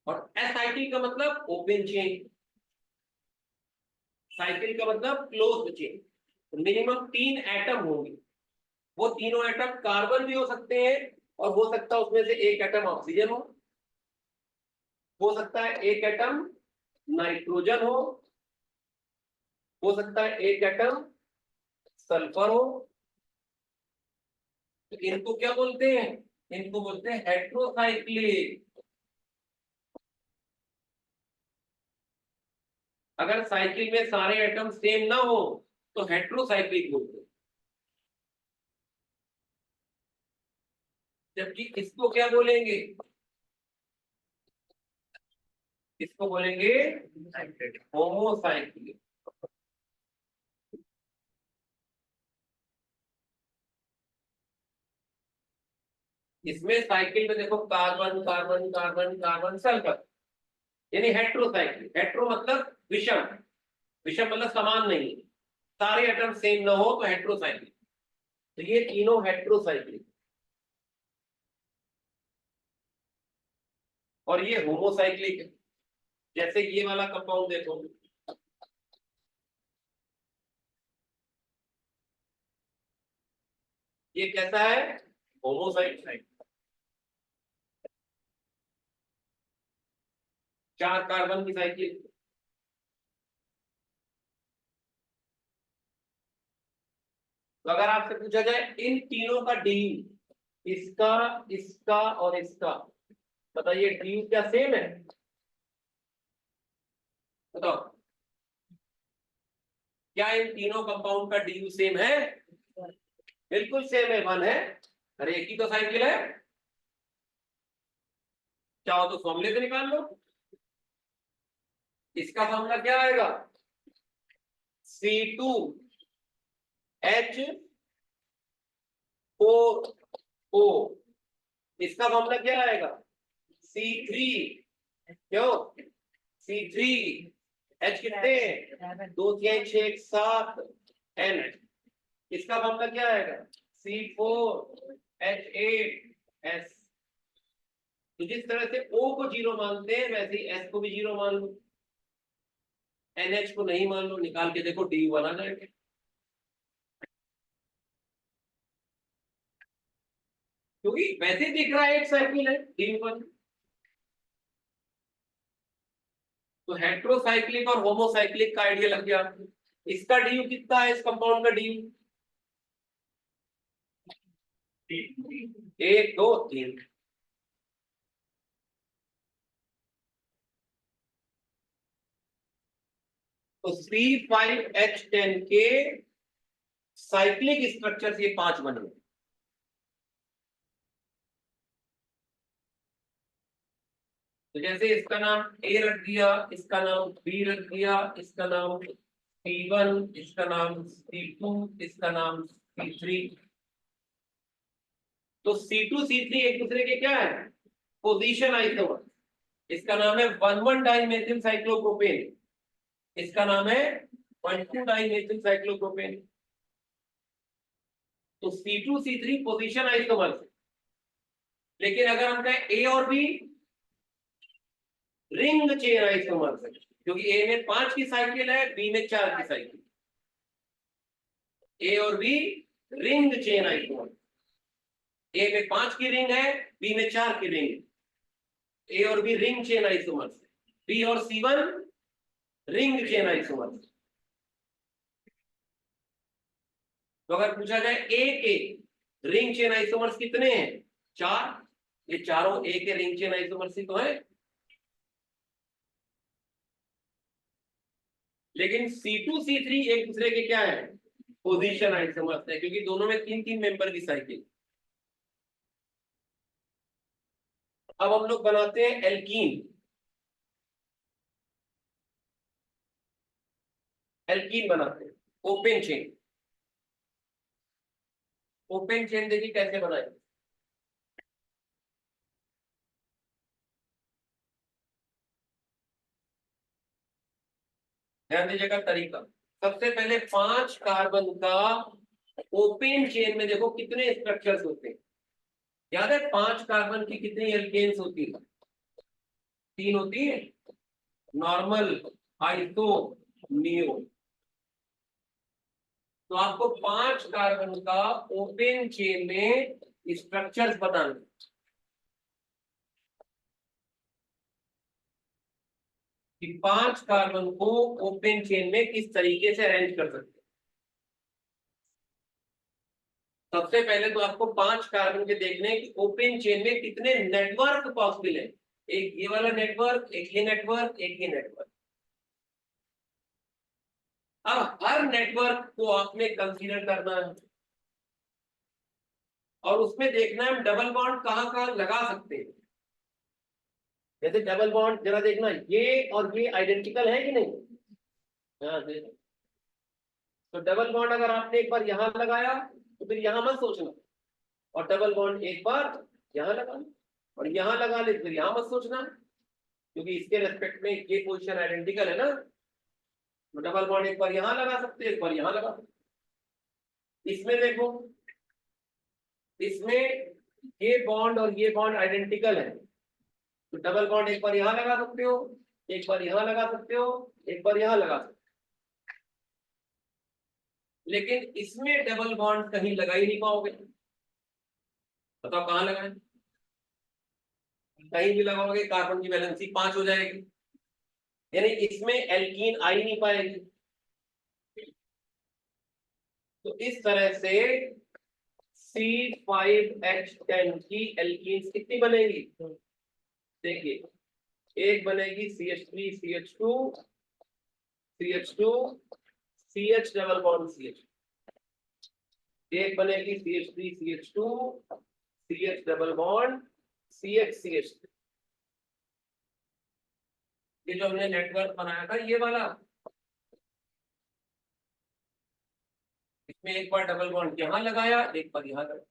और SIT का मतलब ओपन चेन। साइकिल का मतलब क्लोज्ड चेन, तो मिनिमम 3 एटम होंगे। वो तीनों एटम कार्बन भी हो सकते हैं, और हो सकता है उसमें से एक एटम ऑक्सीजन हो सकता है एक एटम नाइट्रोजन हो, हो सकता है एक एटम सल्फर हो, तो इनको क्या बोलते हैं, इनको बोलते हैं हेट्रोसाइक्लिक। अगर साइकिल में सारे एटम सेम ना हो तो हेट्रोसाइक्लिक बोलते हैं। जबकि इसको क्या बोलेंगे, इसको बोलेंगे होमोसाइक्लिक। इसमें साइकिल में देखो carbon carbon carbon carbon sulphur, यानी हेट्रोसाइक्लिक। हेट्रो मतलब विषम, विषम मतलब समान नहीं, सारे एटम सेम ना हो तो हेट्रोसाइक्लिक। तो ये तीनों हेट्रोसाइक्लिक। और ये होमोसाइक्लिक है। जैसे ये वाला कंपाउंड देखो, ये कैसा है, होमोसाइक्लिक। 4 कार्बन की साइकिल। तो अगर आपसे पूछा जाए इन तीनों का डी, इसका, इसका और इसका, बताइए डी क्या सेम है, बताओ। क्या इन तीनों कंपाउंड का डी सेम है, बिल्कुल सेम है, 1 है। अरे एक ही तो साइकिल है, चाहो तो फॉर्मूले से निकाल लो। इसका फॉर्मूला क्या आएगा, C2H4O। इसका फॉर्मूला क्या आएगा, C3, क्यों, C3H कितने, 2 3 6 7 N। इसका फॉर्मूला क्या आएगा, C4H8S। तो जिस तरह से O को 0 मानते हैं वैसे ही S को भी 0 मान लो, NH को नहीं मान लो, निकाल के देखो D1 आ जाएगा। क्योंकि वैसे दिख रहा है एक साइकिल है D1। तो हेट्रोसाइक्लिक और होमोसाइक्लिक का आइडिया लग गया आपको। इसका डी कितना है, इस कंपाउंड का डी, 1 2 3। तो C5H10 के साइक्लिक स्ट्रक्चर ये 5 बन गए। तो जैसे इसका नाम ए रख दिया, इसका नाम बी रख दिया, इसका नाम C1, इसका नाम C2, इसका नाम C3। तो C2 C3 एक दूसरे के क्या है, पोजीशन आइसोमर। इसका नाम है 1,1 डाइमेथिल साइक्लोप्रोपेन, इसका नाम है 1,2 डाइमेथिल साइक्लोप्रोपेन। तो C2 C3 पोजीशन आइसोमर। लेकिन अगर हम कहें ए और बी रिंग चेन आइसोमर से, क्योंकि ए में 5 की साइकिल है, बी में 4 की साइकिल। ए और बी रिंग चेन आइसोमर, ए में 5 की रिंग है, बी में 4 की रिंग। ए और b ring chain isomer, b और C1 रिंग चेन आइसोमर। तो अगर पूछा जाए ए के रिंग चेन आइसोमर्स कितने हैं, 4, ये चारों ए के रिंग चेन आइसोमर्स ही तो है। लेकिन C2 C3 एक दूसरे के क्या है, पोजीशन आइसोमर्स है, क्योंकि दोनों में 3 3 मेंबर की साइकिल। अब हम लोग बनाते हैं एल्कीन। एल्कीन बनाते हैं ओपन चेन। ओपन चेन देखिए कैसे बनाए। ध्यान दीजिएगा तरीका। सबसे पहले 5 कार्बन का ओपन चेन में देखो कितने स्ट्रक्चर्स होते हैं। याद है 5 कार्बन की कितनी एल्केन्स होती है, 3 होती है, नॉर्मल, आइसो, नियो। तो आपको 5 कार्बन का ओपन चेन में स्ट्रक्चर्स बताने। कि 5 कार्बन को ओपन चेन में किस तरीके से अरेंज कर सकते हैं। सबसे पहले तो आपको 5 कार्बन के देखने हैं कि ओपन चेन में कितने नेटवर्क पॉसिबल है। एक ये वाला नेटवर्क, एक ये नेटवर्क, एक ये नेटवर्क। अब हर नेटवर्क को आपने कंसीडर करना है और उसमें देखना है हम डबल बॉन्ड कहां कहां लगा सकते हैं। जैसे डबल बॉन्ड जरा देखना, ये और ये आइडेंटिकल है कि नहीं। हाँ देखो, तो डबल बॉन्ड अगर आपने एक बार यहां लगाया तो फिर यहां मत सोचना, और डबल बॉन्ड एक बार यहां लगा और यहां लगा ले फिर यहां मत सोचना, क्योंकि इसके रेस्पेक्ट में ये पोजीशन आइडेंटिकल है ना। तो डबल बॉन्ड एक बार यहां लगा सकते हैं, एक बार यहां लगा सकते। इसमें देखो, इसमें ये बॉन्ड और ये बॉन्ड आइडेंटिकल है, तो डबल बॉन्ड एक बार यहां लगा सकते हो, एक बार यहां लगा सकते हो, एक बार यहां लगा सकते हो। लेकिन इसमें डबल बॉन्ड कहीं लगा ही नहीं पाओगे। बताओ कहां लगाएं। कहीं भी लगाओगे कार्बन की वैलेंसी 5 हो जाएगी, यानी इसमें एल्कीन आ ही नहीं पाएगी। तो इस तरह से C5H10 की एल्कीन्स कितनी बनेगी देखिए, एक बनेगी CH3CH2 CH2 CH double bond CH, एक बनेगी CH3CH2 CH double bond CH। ये जो हमने नेटवर्क बनाया था ये वाला, इसमें एक बार डबल बॉन्ड यहां लगाया, एक बार यहां लगाया।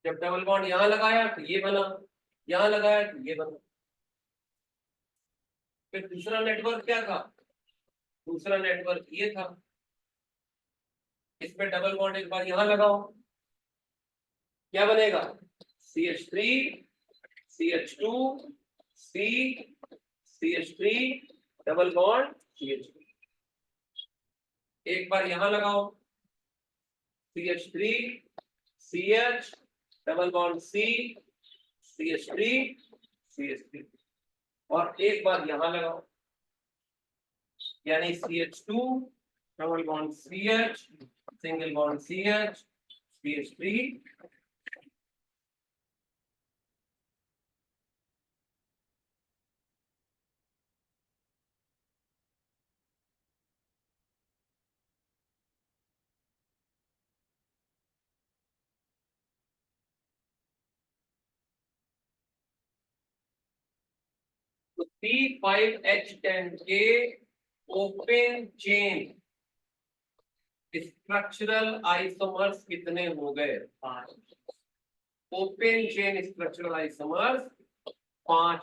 जब डबल बॉन्ड यहां लगाया तो ये बना, यहां लगाया तो ये बना। फिर दूसरा नेटवर्क क्या था, दूसरा नेटवर्क ये था, इसमें डबल बॉन्ड एक बार यहां लगाओ, क्या बनेगा CH3 CH2 C CH3 double bond CH3। एक बार यहां लगाओ CH3 CH double bond C CH3 CH3, और एक बार यहां लगाओ, यानी CH2 double bond CH single bond CH CH3। तो C5H10 के ओपन चेन स्ट्रक्चरल आइसोमर्स कितने हो गए, 5। ओपन चेन स्ट्रक्चरल आइसोमर्स 5,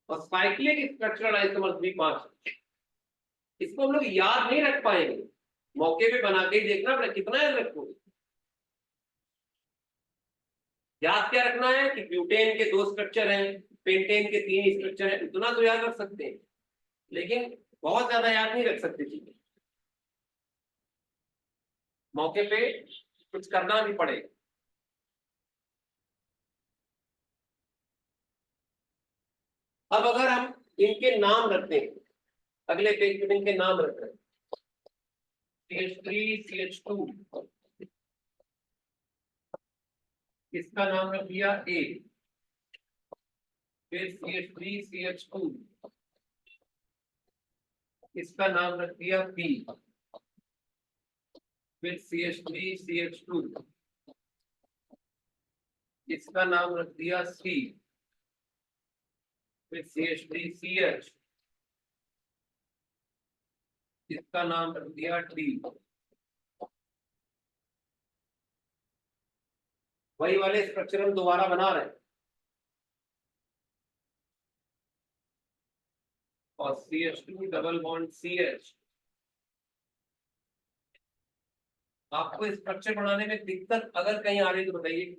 और साइक्लिक स्ट्रक्चरल आइसोमर्स भी 5। इसको हम लोग याद नहीं रख पाएंगे, मौके पे बना के ही देखना पड़ेगा कितना याद रखोगे। याद क्या रखना है कि ब्यूटेन के 2 स्ट्रक्चर हैं, पेंटेन के 3 स्ट्रक्चर हैं, इतना तो याद रख सकते हैं, लेकिन बहुत ज्यादा याद नहीं रख सकते चीजें, मौके पे कुछ करना भी पड़ेगा। अब अगर हम इनके नाम रखते हैं, अगले पेज पे इनके नाम रख रहे हैं, CH3 CH2, इसका नाम रख दिया A, फिर CH3 CH2, इसका नाम रख दिया B, फिर CH3 CH2, इसका नाम रख दिया C, फिर CH3 CH, इसका नाम रख दिया D। वही वाले स्ट्रक्चर हम दोबारा बना रहे हैं, और CH2 डबल बॉन्ड CH। आपको स्ट्रक्चर बनाने में दिक्कत अगर कहीं आ रही तो बताइए।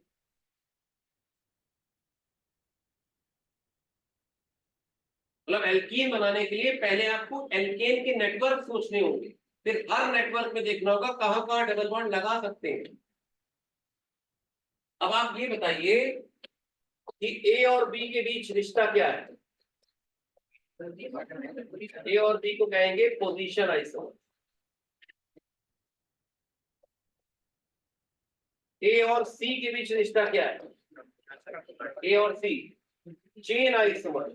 मतलब एल्कीन बनाने के लिए पहले आपको एल्केन के नेटवर्क सोचने होंगे, फिर हर नेटवर्क में देखना होगा कहां कहां डबल बॉन्ड लगा सकते हैं। अब आप ये बताइए कि ए और बी के बीच रिश्ता क्या है। ए और बी को कहेंगे पोजीशन आइसोमर। ए और सी के बीच रिश्ता क्या है। ए और सी चेन आइसोमर,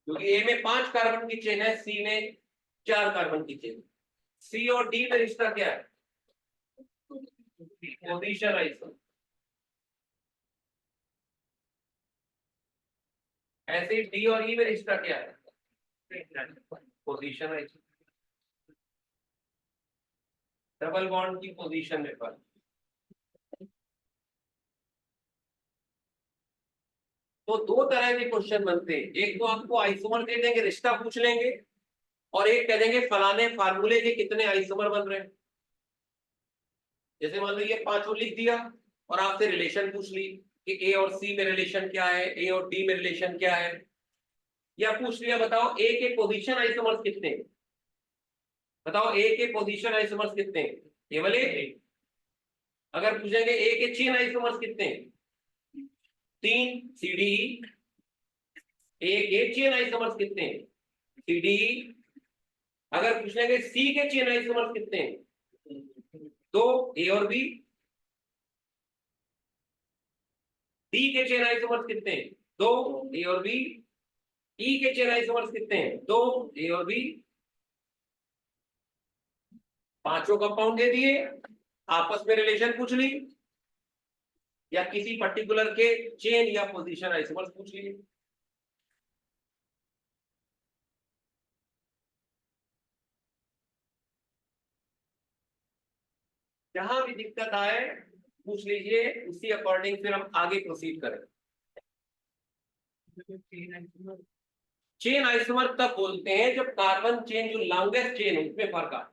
क्योंकि ए में 5 कार्बन की चेन है, सी में 4 कार्बन की चेन। सी और डी में रिश्ता क्या है, पोजीशन आइसोमर। ऐसे ही डी और ई में रिश्ता क्या है, पोजीशन आइसोमर। डबल बॉन्ड की पोजीशन में फर्क। तो दो तरह के क्वेश्चन बनते हैं, एक तो आपको आइसोमर दे देंगे, रिश्ता पूछ लेंगे, और एक कह देंगे फलाने फार्मूले के कितने आइसोमर बन रहे हैं। जैसे मान लो ये पांचों लिख दिया और आपसे रिलेशन पूछ ली कि ए और सी में रिलेशन क्या है, ए और डी में रिलेशन क्या है, या पूछ लिया बताओ ए के पोजीशन आइसोमर्स कितने हैं, बताओ ए के पोजीशन आइसोमर्स कितने हैं, केवल एक। अगर पूछेंगे ए के चेन आइसोमर्स कितने हैं, 3 सी डी ई। ए के चेन आइसोमर्स कितने हैं, सी डी ई। अगर पूछ लेंगे सी के चेन आइसोमर्स कितने हैं, 2 ए और बी। डी के चेन आइसोमर्स कितने हैं, 2 ए और बी। ई के चेन आइसोमर्स कितने हैं, 2 ए और बी। पांचों कंपाउंड दे दिए, आपस में रिलेशन पूछ ली, या किसी पर्टिकुलर के चेन या पोजीशन आइसोमर्स पूछ लिए। जहां भी दिक्कत आए पूछ लीजिए, उसी अकॉर्डिंग फिर हम आगे प्रोसीड करें। चेन आइसोमर तब बोलते हैं जब कार्बन चेन जो लॉन्गेस्ट चेन है उसमें फर्क आए,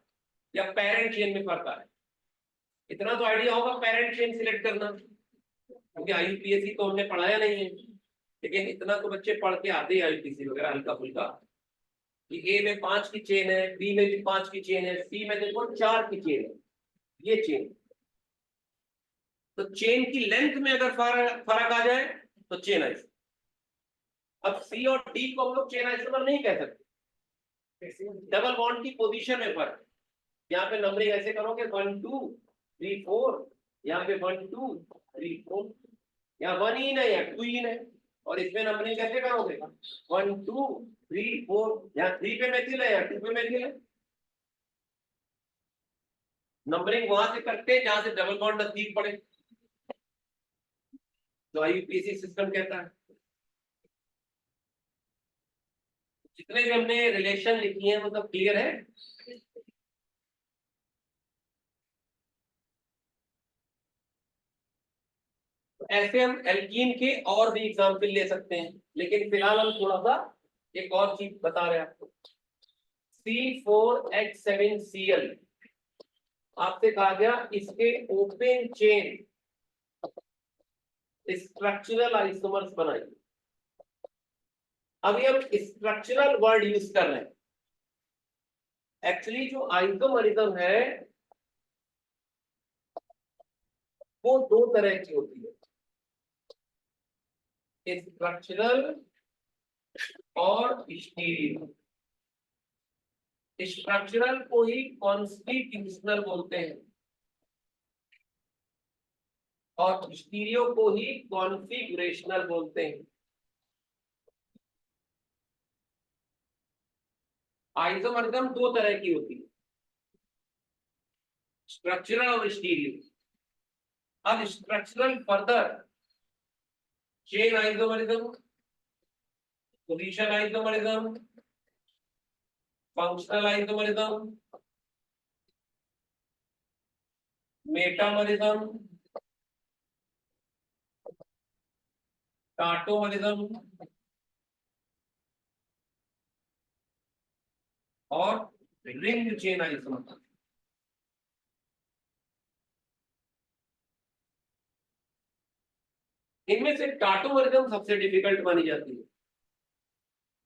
या पेरेंट चेन में फर्क आए। इतना तो आइडिया होगा पेरेंट चेन सिलेक्ट करना, क्योंकि आईयूपीएससी तो हमने पढ़ाया नहीं है, लेकिन इतना तो बच्चे पढ़ के आते हैं आईयूपीएससी वगैरह हल्का फुल्का, कि ए में 5 की चेन है, बी में भी 5 की चेन है, सी में देखो 4 की चेन है, ये चेन। तो चेन की लेंथ में अगर फर्क आ जाए तो चेन आइसोमर। अब सी और डी को हम लोग चेन आइसोमर नहीं कह सकते, डबल बॉन्ड की पोजीशन में फर्क। यहाँ पे नंबरिंग ऐसे करोगे 1 2 3 4, यहाँ पे 1 2 3 4, यहाँ 1 इन है या 2 इन है, और इसमें नंबरिंग कैसे करोगे 1 2 3 4, यहाँ 3 पे मेथिल है या 2 पे मेथिल है। नंबरिंग वहां से करते हैं जहां से डबल बॉन्ड नजदीक पड़े, तो आईयूपीएससी सिस्टम कहता है। जितने भी हमने रिलेशन लिखी है वो सब क्लियर है। तो ऐसे हम एल्कीन के और भी एग्जाम्पल ले सकते हैं, लेकिन फिलहाल हम थोड़ा सा एक और चीज बता रहे हैं आपको। C4H7Cl आपसे कहा गया इसके ओपन चेन स्ट्रक्चरल आइसोमर्स बनाइए। अभी हम स्ट्रक्चरल वर्ड यूज कर रहे हैं, एक्चुअली जो आइसोमरिज्म है वो दो तरह की होती है, स्ट्रक्चरल और स्टीरियो। स्ट्रक्चरल को ही कॉन्स्टिट्यूशनल बोलते हैं और स्टीरियो को ही कॉन्फिगरेशनल बोलते हैं। आइसोमरिज्म दो तरह की होती है, स्ट्रक्चरल और स्टीरियो। अब structural further chain isomerism, position isomerism, functional isomerism, metamerism, tautomerism और रिंग चेन आइसोमरिज्म। इनमें से टाटोमरिज्म सबसे डिफिकल्ट मानी जाती है,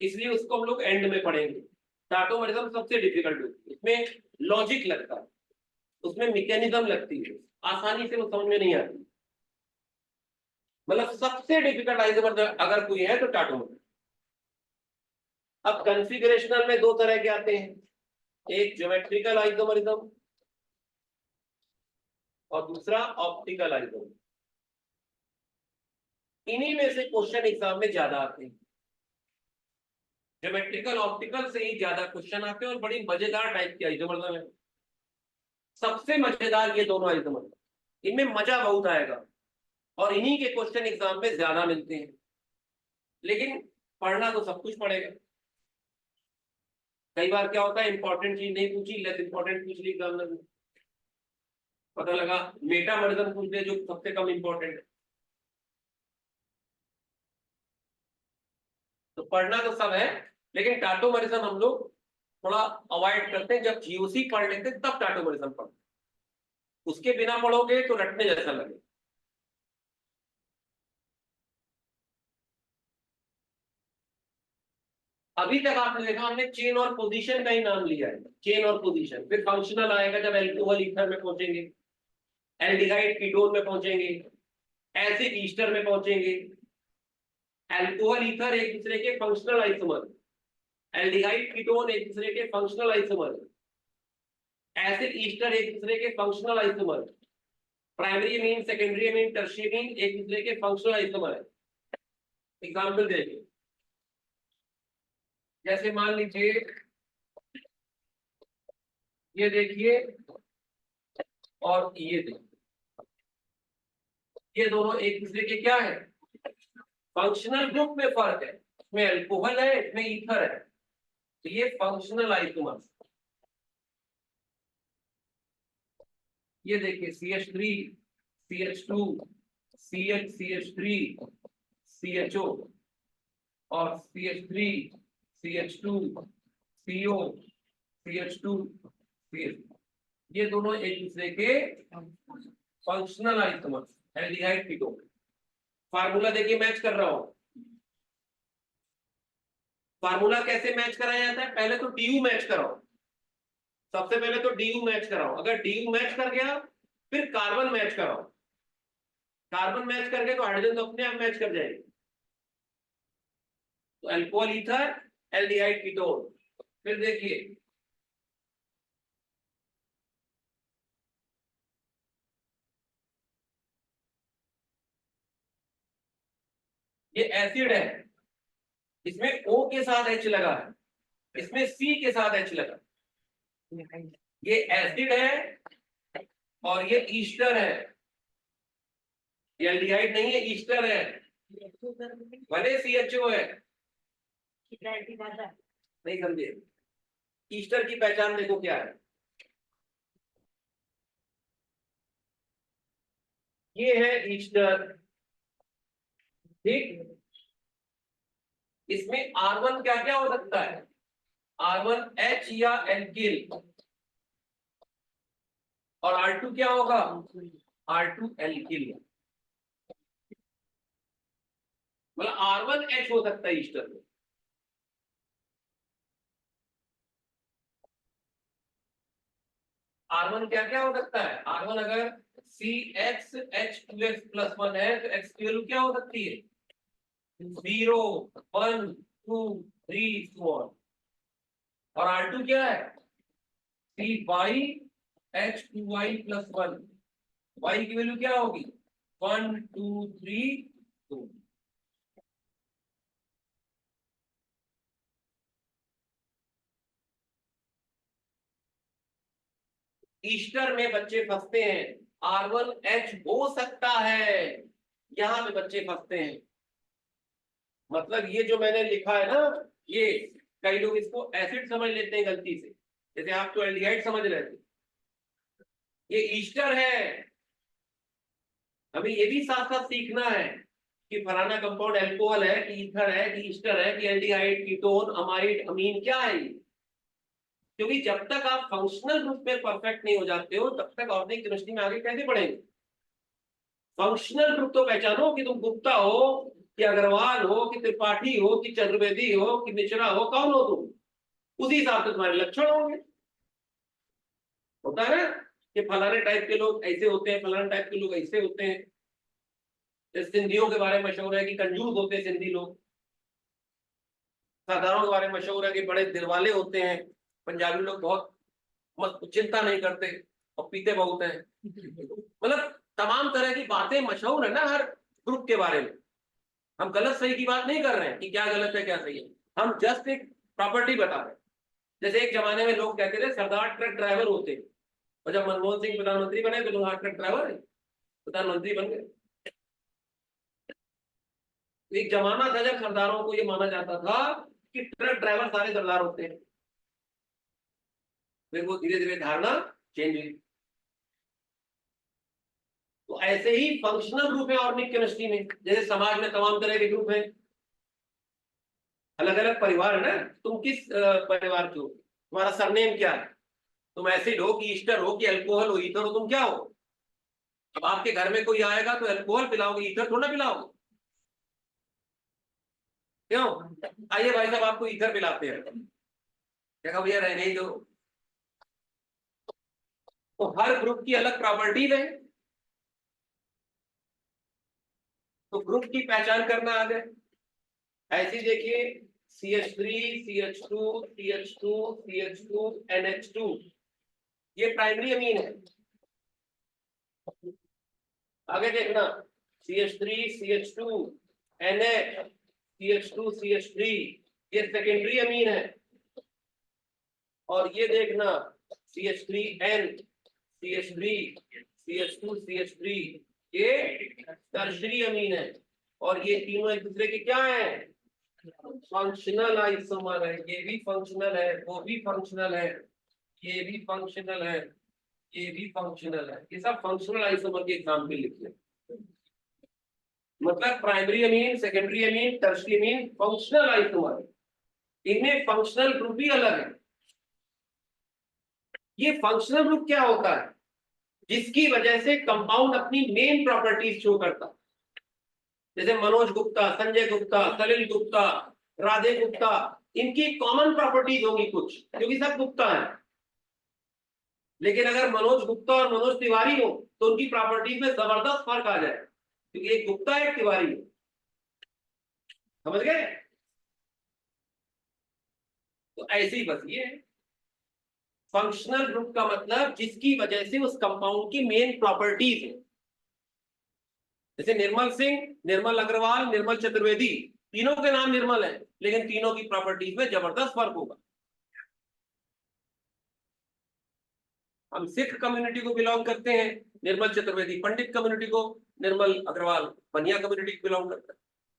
इसलिए उसको हम लोग एंड में पढ़ेंगे। टाटोमरिज्म सबसे डिफिकल्ट होती है, इसमें लॉजिक लगता है, उसमें मैकेनिज्म लगती है, आसानी से वो समझ में नहीं आती। मतलब सबसे डिफिकल्ट आइसोमर अगर कोई है तो टाटोमर। अब कॉन्फ़िगरेशनल में दो तरह के आते हैं, एक ज्योमेट्रिकल आइसोमरिज्म और दूसरा ऑप्टिकल आइसोमर। इन्हीं में से क्वेश्चन एग्जाम में ज्यादा आते हैं। ज्योमेट्रिकल ऑप्टिकल से ही ज्यादा क्वेश्चन आते हैं और बड़ी मजेदार टाइप की आइसोमर है। सबसे मजेदार ये दोनों आइसोमर, इनमें मजा बहुत आएगा और इन्हीं के क्वेश्चन एग्जाम में ज्यादा मिलते हैं। लेकिन पढ़ना तो सब कुछ पड़ेगा। कई बार क्या होता है, इंपॉर्टेंट चीज नहीं पूछी, लेस इंपॉर्टेंट पूछ ली एग्जामिनर ने, पता लगा मेटामॉरिज्म पूछ लिया जो सबसे कम इंपॉर्टेंट है। तो पढ़ना तो सब है, लेकिन टाटोमरिज्म हम लोग थोड़ा अवॉइड करते हैं। जब जीओसी पढ़ लेते हैं तब टाटोमरिज्म पढ़ते, उसके बिना पढ़ोगे तो रटने जैसा लगे। अभी तक आपने देखा हमने चेन और पोजीशन का ही नाम लिया है, चेन और पोजीशन। फिर फंक्शनल आएगा जब एल्कोहल ईथर में पहुंचेंगे, एल्डिहाइड कीटोन में पहुंचेंगे, एसिड ईस्टर में पहुंचेंगे। एल्कोहल ईथर एक दूसरे के फंक्शनल आइसोमर, एल्डिहाइड कीटोन एक दूसरे के फंक्शनल आइसोमर, एसिड ईस्टर एक दूसरे के functional isomer, primary amine, secondary amine, tertiary amine एक दूसरे के फंक्शनल आइसोमर है। एग्जांपल देखिए, जैसे मान लीजिए ये देखिए और ये देखिए, ये दोनों एक दूसरे के क्या है, फंक्शनल ग्रुप में फर्क है। इसमें अल्कोहल है, इसमें ईथर है, तो ये फंक्शनल आइसोमर्स। ये देखिए CH3 CH2 CH CH3 CHO और CH3 CH2 CO CH2 CH, ये दोनों एक दूसरे के functional isomers, aldehyde ketone. Formula देखिए मैच कर रहा हूं। फार्मूला कैसे मैच कराया जाता है, पहले तो DU मैच कराओ। सबसे पहले तो DU मैच कराओ, अगर DU मैच कर गया फिर कार्बन मैच कराओ। कार्बन मैच करके तो हाइड्रोजन तो अपने आप मैच कर जाएगी। तो अल्कोहल ईथर, एल्डिहाइड कीटोन। फिर देखिए ये एसिड है, इसमें O के साथ H लगा है, इसमें C के साथ H लगा। ये एसिड है और ये ईस्टर है, ये एल्डिहाइड नहीं है, ईस्टर है। भले CHO है, नहीं समझे। ईस्टर की पहचान देखो क्या है, ये है ईस्टर, ठीक। इसमें R1 क्या क्या हो सकता है, R1H या एल्किल, और R2 क्या होगा, R2 एल्किल। मतलब R1H हो सकता है ईस्टर में। R1 क्या क्या हो सकता है, R1 अगर CXH2X+1 है तो X की वैल्यू क्या हो सकती है, 0 1 2 3 so on। और R2 क्या है, CYH2Y+1, Y की वैल्यू क्या होगी, 1 2 3 2। ईस्टर में बच्चे फंसते हैं, R1H हो सकता है, यहां पे बच्चे फंसते हैं। मतलब ये जो मैंने लिखा है ना, ये कई लोग इसको एसिड समझ लेते हैं गलती से, जैसे आप तो एल्डिहाइड समझ रहे थे, ये ईस्टर है। हमें ये भी साथ साथ सीखना है कि फलाना कंपाउंड एल्कोहल है कि ईथर है कि ईस्टर है कि एल्डिहाइड, कीटोन, अमाइड, अमीन क्या है ये। क्योंकि जब तक आप फंक्शनल ग्रुप में परफेक्ट नहीं हो जाते हो तब तक ऑर्गेनिक केमिस्ट्री में आगे कैसे बढ़ेंगे। फंक्शनल ग्रुप तो पहचानो कि तुम गुप्ता हो कि अग्रवाल हो कि त्रिपाठी हो कि चतुर्वेदी हो कि मिश्रा हो, कौन हो तुम, उसी हिसाब से तुम्हारे लक्षण होंगे। होता है ना। कि फलाने टाइप के लोग ऐसे होते हैं, फलाने टाइप के लोग ऐसे होते हैं। जैसे सिंधियों के बारे में मशहूर है कि कंजूस होते हैं सिंधी लोग, सरदारों के बारे में मशहूर है कि बड़े दिलवाले होते हैं, पंजाबी लोग बहुत मत चिंता नहीं करते और पीते बहुत हैं। मतलब तमाम तरह की बातें मशहूर है ना हर ग्रुप के बारे में। हम गलत सही की बात नहीं कर रहे हैं कि क्या गलत है क्या सही है, हम जस्ट एक प्रॉपर्टी बता रहे हैं। जैसे एक जमाने में लोग कहते थे सरदार ट्रक ड्राइवर होते, और जब मनमोहन सिंह प्रधानमंत्री बने तो लोग हाँ ट्रक ड्राइवर है, प्रधानमंत्री बन गए। तो एक जमाना था जब सरदारों को ये माना जाता था कि ट्रक ड्राइवर सारे सरदार होते हैं, फिर वो धीरे धीरे धारणा चेंज हुई। तो ऐसे ही फंक्शनल ग्रुप है ऑर्गेनिक केमिस्ट्री में, जैसे समाज में तमाम तरह के ग्रुप हैं, अलग अलग परिवार है ना। तुम किस परिवार के हो, तुम्हारा सरनेम क्या है, तुम एसिड हो कि ईस्टर हो कि अल्कोहल हो ईथर हो, तुम क्या हो। अब आपके घर में कोई आएगा तो अल्कोहल पिलाओगे, ईथर थोड़ा पिलाओगे, क्यों। आइए भाई साहब आपको ईथर पिलाते हैं, क्या भैया रहने ही दो। तो हर ग्रुप की अलग प्रॉपर्टीज है, तो ग्रुप की पहचान करना आ गए। ऐसे देखिए CH3 CH2 CH2 CH2 NH2, ये प्राइमरी अमीन है। आगे देखना CH3 CH2 NH CH2 CH3, ये सेकेंडरी अमीन है। और ये देखना CH3N CH3 CH2 CH3, ये टर्शरी अमीन है। और ये तीनों एक दूसरे के क्या है, फंक्शनल आइसोमर है। ये भी फंक्शनल है, वो भी फंक्शनल है, ये भी फंक्शनल है, ये भी फंक्शनल है। ये सब फंक्शनल आइसोमर के एग्जाम्पल लिखिए। मतलब प्राइमरी अमीन, सेकेंडरी अमीन, टर्शरी अमीन फंक्शनल आइसोमर, इनमें फंक्शनल ग्रुप भी अलग है। ये फंक्शनल ग्रुप क्या होता है, जिसकी वजह से कंपाउंड अपनी मेन प्रॉपर्टीज शो करता है। जैसे मनोज गुप्ता, संजय गुप्ता, सलिल गुप्ता, राधे गुप्ता, इनकी कॉमन प्रॉपर्टीज होंगी कुछ, क्योंकि सब गुप्ता है। लेकिन अगर मनोज गुप्ता और मनोज तिवारी हो तो उनकी प्रॉपर्टीज में जबरदस्त फर्क आ जाए, क्योंकि एक गुप्ता एक तिवारी हो। समझ गए। तो ऐसे ही बस ये फंक्शनल ग्रुप का मतलब जिसकी वजह से उस कंपाउंड की मेन प्रॉपर्टीज है। जैसे निर्मल सिंह, निर्मल अग्रवाल, निर्मल चतुर्वेदी, तीनों के नाम निर्मल है, लेकिन तीनों की प्रॉपर्टीज में जबरदस्त फर्क होगा। हम सिख कम्युनिटी को बिलोंग करते हैं, निर्मल चतुर्वेदी पंडित कम्युनिटी को, निर्मल अग्रवाल बनिया कम्युनिटी को बिलोंग करता है।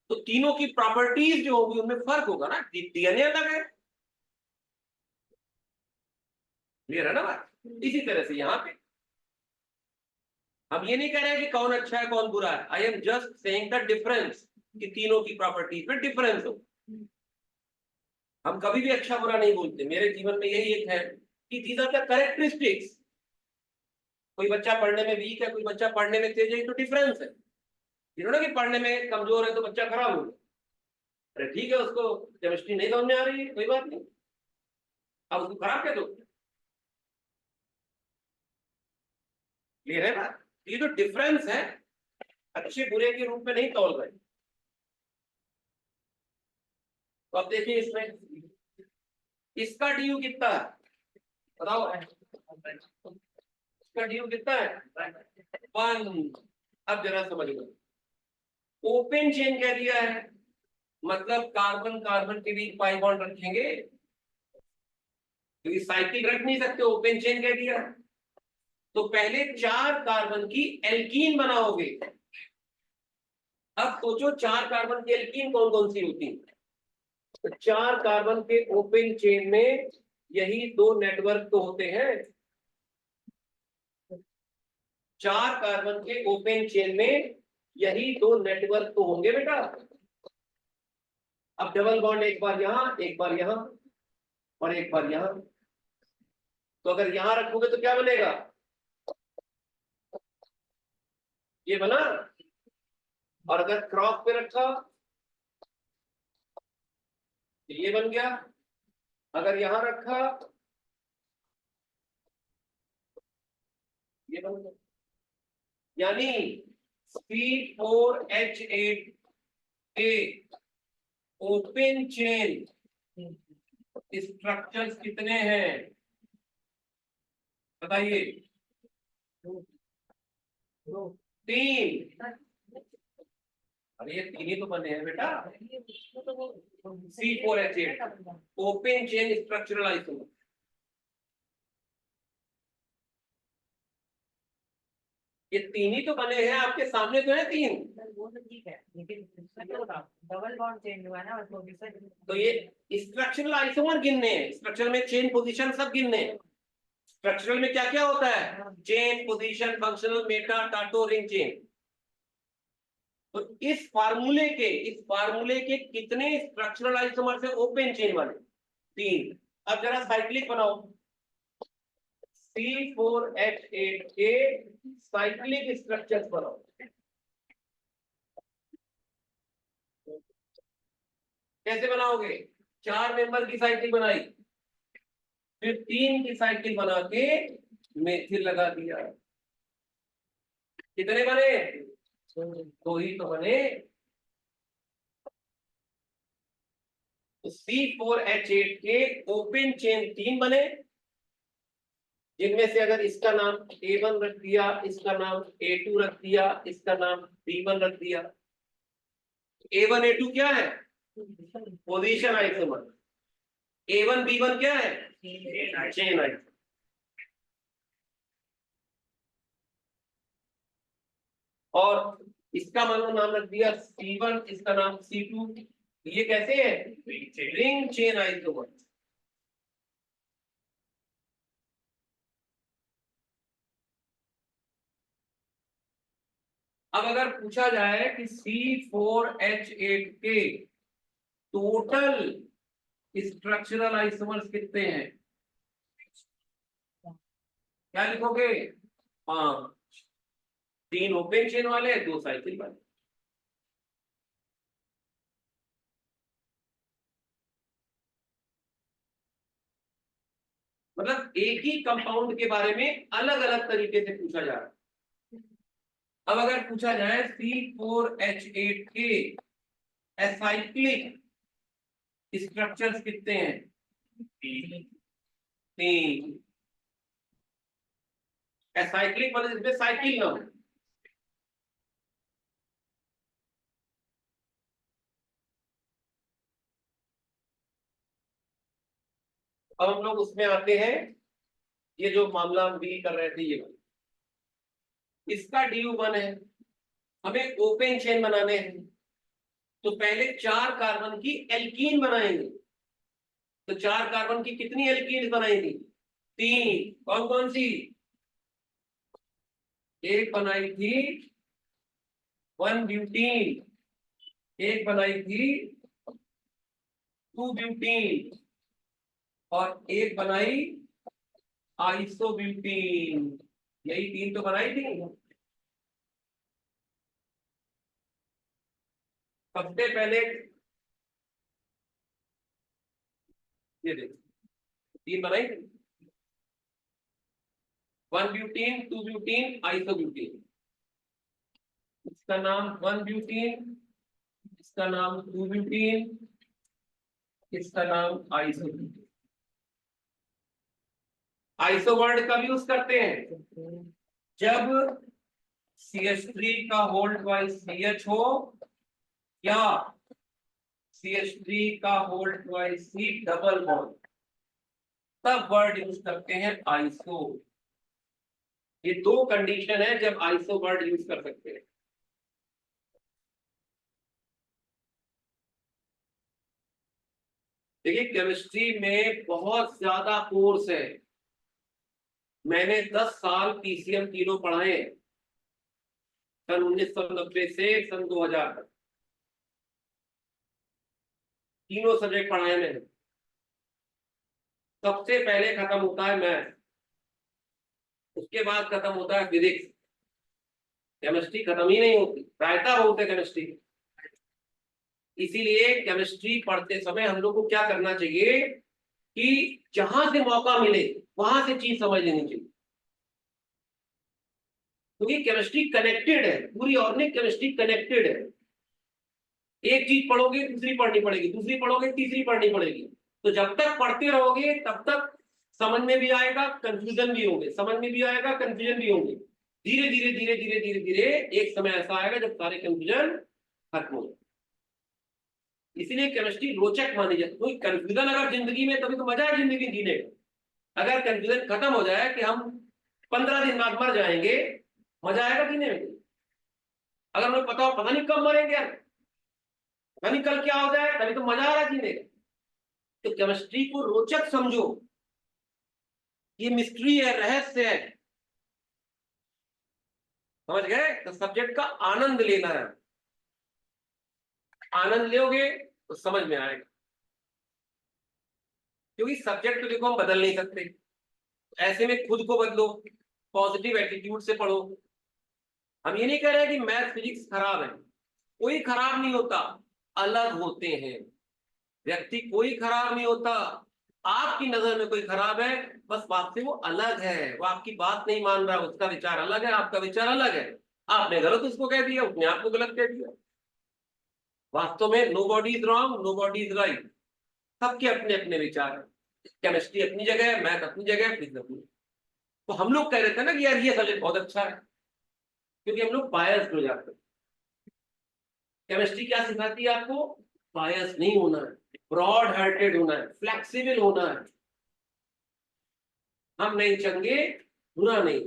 तो तीनों की प्रॉपर्टीज जो होगी उनमें फर्क होगा ना, डीएनए अलग है। क्लियर है ना बात। इसी तरह से यहाँ पे हम ये नहीं कह रहे हैं कि कौन अच्छा है कौन बुरा है, I am just saying the difference, कि तीनों की प्रॉपर्टीज में डिफरेंस हो। हम कभी भी अच्छा बुरा नहीं बोलते, मेरे जीवन में यही एक है कि दीज आर द कैरेक्टरिस्टिक्स। कोई बच्चा पढ़ने में वीक है, कोई बच्चा पढ़ने में तेज है, तो डिफरेंस है। जिन्होंने कि पढ़ने में कमजोर है तो बच्चा खराब हो गया, अरे ठीक है उसको केमिस्ट्री नहीं समझ में आ रही है, कोई बात नहीं, अब उसको खराब कह दो। क्लियर है बात। ये जो डिफरेंस है अच्छे बुरे के रूप में नहीं तोल रहे। तो अब देखिए इसमें इसका ड्यू कितना है बताओ, इसका ड्यू कितना है 1। अब जरा समझ लो, ओपन चेन कह दिया है, मतलब कार्बन कार्बन के बीच पाई बॉन्ड रखेंगे, क्योंकि साइक्लिक रख नहीं सकते, ओपन चेन कह दिया। तो पहले 4 कार्बन की एल्कीन बनाओगे। अब सोचो 4 कार्बन की एल्कीन कौन कौन सी होती है। तो 4 कार्बन के ओपन चेन में यही 2 नेटवर्क तो होते हैं। 4 कार्बन के ओपन चेन में यही 2 नेटवर्क तो होंगे बेटा। अब डबल बॉन्ड एक बार यहां, एक बार यहां, और एक बार यहां। तो अगर यहां रखोगे तो क्या बनेगा, ये बना। और अगर क्रॉस पे रखा तो ये बन गया। अगर यहां रखा ये बन गया, यानी C4H8 ओपन चेन स्ट्रक्चर्स कितने हैं बताइए? 3। अरे ये 3 ही तो बने हैं बेटा। C4H8 open chain structural isomer, ये 3 ही तो बने हैं, आपके सामने तो है 3। वो तो ठीक है, लेकिन डबल बॉन्ड चेंज हुआ ना, तो ये स्ट्रक्चरल आइसोमर गिनने हैं, स्ट्रक्चर में चेन पोजीशन सब गिनने हैं। स्ट्रक्चरल में क्या क्या होता है? Chain position, functional, meta, tauto, ring chain. तो इस फार्मूले के कितने स्ट्रक्चरल आइसोमर है ओपन चेन वाले? 3। अब जरा साइक्लिक बनाओ। C4H8 के साइक्लिक स्ट्रक्चर्स बनाओ। कैसे बनाओगे? 4 मेंबर की साइकिल बनाई, फिर 3 की साइकिल बना के मेथिल लगा दिया। कितने बने? 2 ही तो बने। तो C4H8 के ओपन चेन 3 बने, जिनमें से अगर इसका नाम A1 रख दिया, इसका नाम A2 रख दिया, इसका नाम B1 रख दिया। A1 A2 क्या है? Position isomer. A1 B1 क्या है? Chain isomer. और इसका नाम रख दिया C1, इसका नाम C2। ये कैसे है? Ring chain isomer. अब अगर पूछा जाए कि C4H8 के टोटल स्ट्रक्चरल आइसोमर्स कितने हैं, क्या लिखोगे? 5। 3 ओपन चेन वाले, 2 साइकिल वाले। मतलब एक ही कंपाउंड के बारे में अलग अलग तरीके से पूछा जा रहा है। अब अगर पूछा जाए C4H8 के एसाइक्लिक स्ट्रक्चर्स कितने हैं? 3। एसाइक्लिक मतलब जिसमें साइकिल ना हो। अब हम लोग उसमें आते हैं, ये जो मामला हम डील कर रहे थे, ये इसका DU1 है, हमें ओपन चेन बनाने हैं। तो पहले 4 कार्बन की एल्कीन बनाएंगे। तो 4 कार्बन की कितनी एल्कीन बनाएंगी? 3। कौन कौन सी? एक बनाई थी 1 ब्यूटीन, एक बनाई थी 2 ब्यूटीन, और एक बनाई आइसोब्यूटीन। यही 3 तो बनाई थी। सबसे पहले ये देखो 3 बनाई थी, 1 ब्यूटीन, 2 ब्यूटीन, आइसोब्यूटीन। इसका नाम 1 ब्यूटीन, इसका नाम 2 ब्यूटीन, इसका नाम आइसोब्यूटीन। आइसो वर्ड कब यूज करते हैं? जब CH3 का होल्ड ट्वाइस CH हो, या CH3 का hold twice C double bond, तब वर्ड यूज करते हैं आइसो। ये 2 कंडीशन है जब आइसो वर्ड यूज कर सकते हैं। देखिए केमिस्ट्री में बहुत ज्यादा कोर्स है। मैंने 10 साल PCM तीनों पढ़ाए, सन 1990 से सन 2000 तक तीनों सब्जेक्ट पढ़ाए मैंने। सबसे पहले खत्म होता है मैथ, उसके बाद खत्म होता है फिजिक्स। केमिस्ट्री खत्म ही नहीं होती, रायता बहुत है केमिस्ट्री। इसीलिए केमिस्ट्री पढ़ते समय हम लोग को क्या करना चाहिए कि जहां से मौका मिले वहां से चीज समझ लेनी चाहिए। क्योंकि केमिस्ट्री कनेक्टेड है, पूरी ऑर्गेनिक केमिस्ट्री कनेक्टेड है। एक चीज पढ़ोगे दूसरी पढ़नी पड़ेगी, दूसरी पढ़ोगे तीसरी पढ़नी पड़ेगी। तो जब तक पढ़ते रहोगे तब तक समझ में भी आएगा, कंफ्यूजन भी होंगे, समझ में भी आएगा, कंफ्यूजन भी होंगे। धीरे धीरे धीरे धीरे धीरे धीरे एक समय ऐसा आएगा जब सारे कंफ्यूजन खत्म हो। इसलिए केमिस्ट्री रोचक मानी जाती है। कोई कंफ्यूजन अगर जिंदगी में, तभी तो मजा है जिंदगी जीने का। अगर कंफ्यूजन खत्म हो जाए कि हम 15 दिन बाद मर जाएंगे, मजा आएगा जीने में? अगर हमें पता हो पता नहीं कब मरेंगे यार, पता नहीं कल क्या हो जाए, तभी तो मजा आ रहा है जीने का। तो केमिस्ट्री को रोचक समझो, ये मिस्ट्री है, रहस्य है, समझ गए? तो सब्जेक्ट का आनंद लेना है, आनंद लोगे तो समझ में आएगा। क्योंकि सब्जेक्ट तो देखो हम बदल नहीं सकते, ऐसे में खुद को बदलो, पॉजिटिव एटीट्यूड से पढ़ो। हम ये नहीं कह रहे कि मैथ फिजिक्स खराब है, कोई खराब नहीं होता, अलग होते हैं। व्यक्ति कोई खराब नहीं होता, आपकी नजर में कोई खराब है, बस आपसे वो अलग है, वो आपकी बात नहीं मान रहा, उसका विचार अलग है, आपका विचार अलग है। आपने गलत उसको कह दिया, उसने आपको गलत कह दिया। वास्तव में nobody is wrong, nobody is right, सबके अपने अपने विचार है। केमिस्ट्री अपनी जगह है, मैथ अपनी जगह है, फिजिक्स अपनी। तो हम लोग कह रहे थे ना कि यार ये सब्जेक्ट बहुत अच्छा है, क्योंकि हम लोग बायस्ड हो जाते हैं। केमिस्ट्री क्या सिखाती है आपको? बायस नहीं होना है, ब्रॉड हार्टेड होना है, फ्लेक्सिबल होना है। हम नहीं चंगे, बुरा नहीं,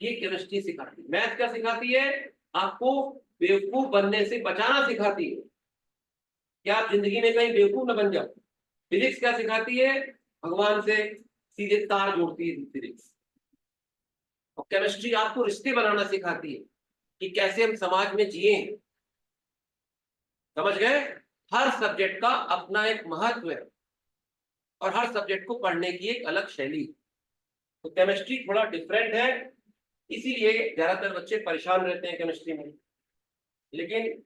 ये केमिस्ट्री सिखाती है। मैथ क्या सिखाती है? आपको बेवकूफ बनने से बचाना सिखाती है, कि आप जिंदगी में कहीं बेवकूफ न बन जाओ। फिजिक्स क्या सिखाती है? भगवान से सीधे तार जोड़ती है फिजिक्स। और केमिस्ट्री आपको रिश्ते बनाना सिखाती है, कि कैसे हम समाज में जिए। समझ गए? हर सब्जेक्ट का अपना एक महत्व है, और हर सब्जेक्ट को पढ़ने की एक अलग शैली। तो केमिस्ट्री थोड़ा डिफरेंट है, इसीलिए ज्यादातर बच्चे परेशान रहते हैं केमिस्ट्री में। लेकिन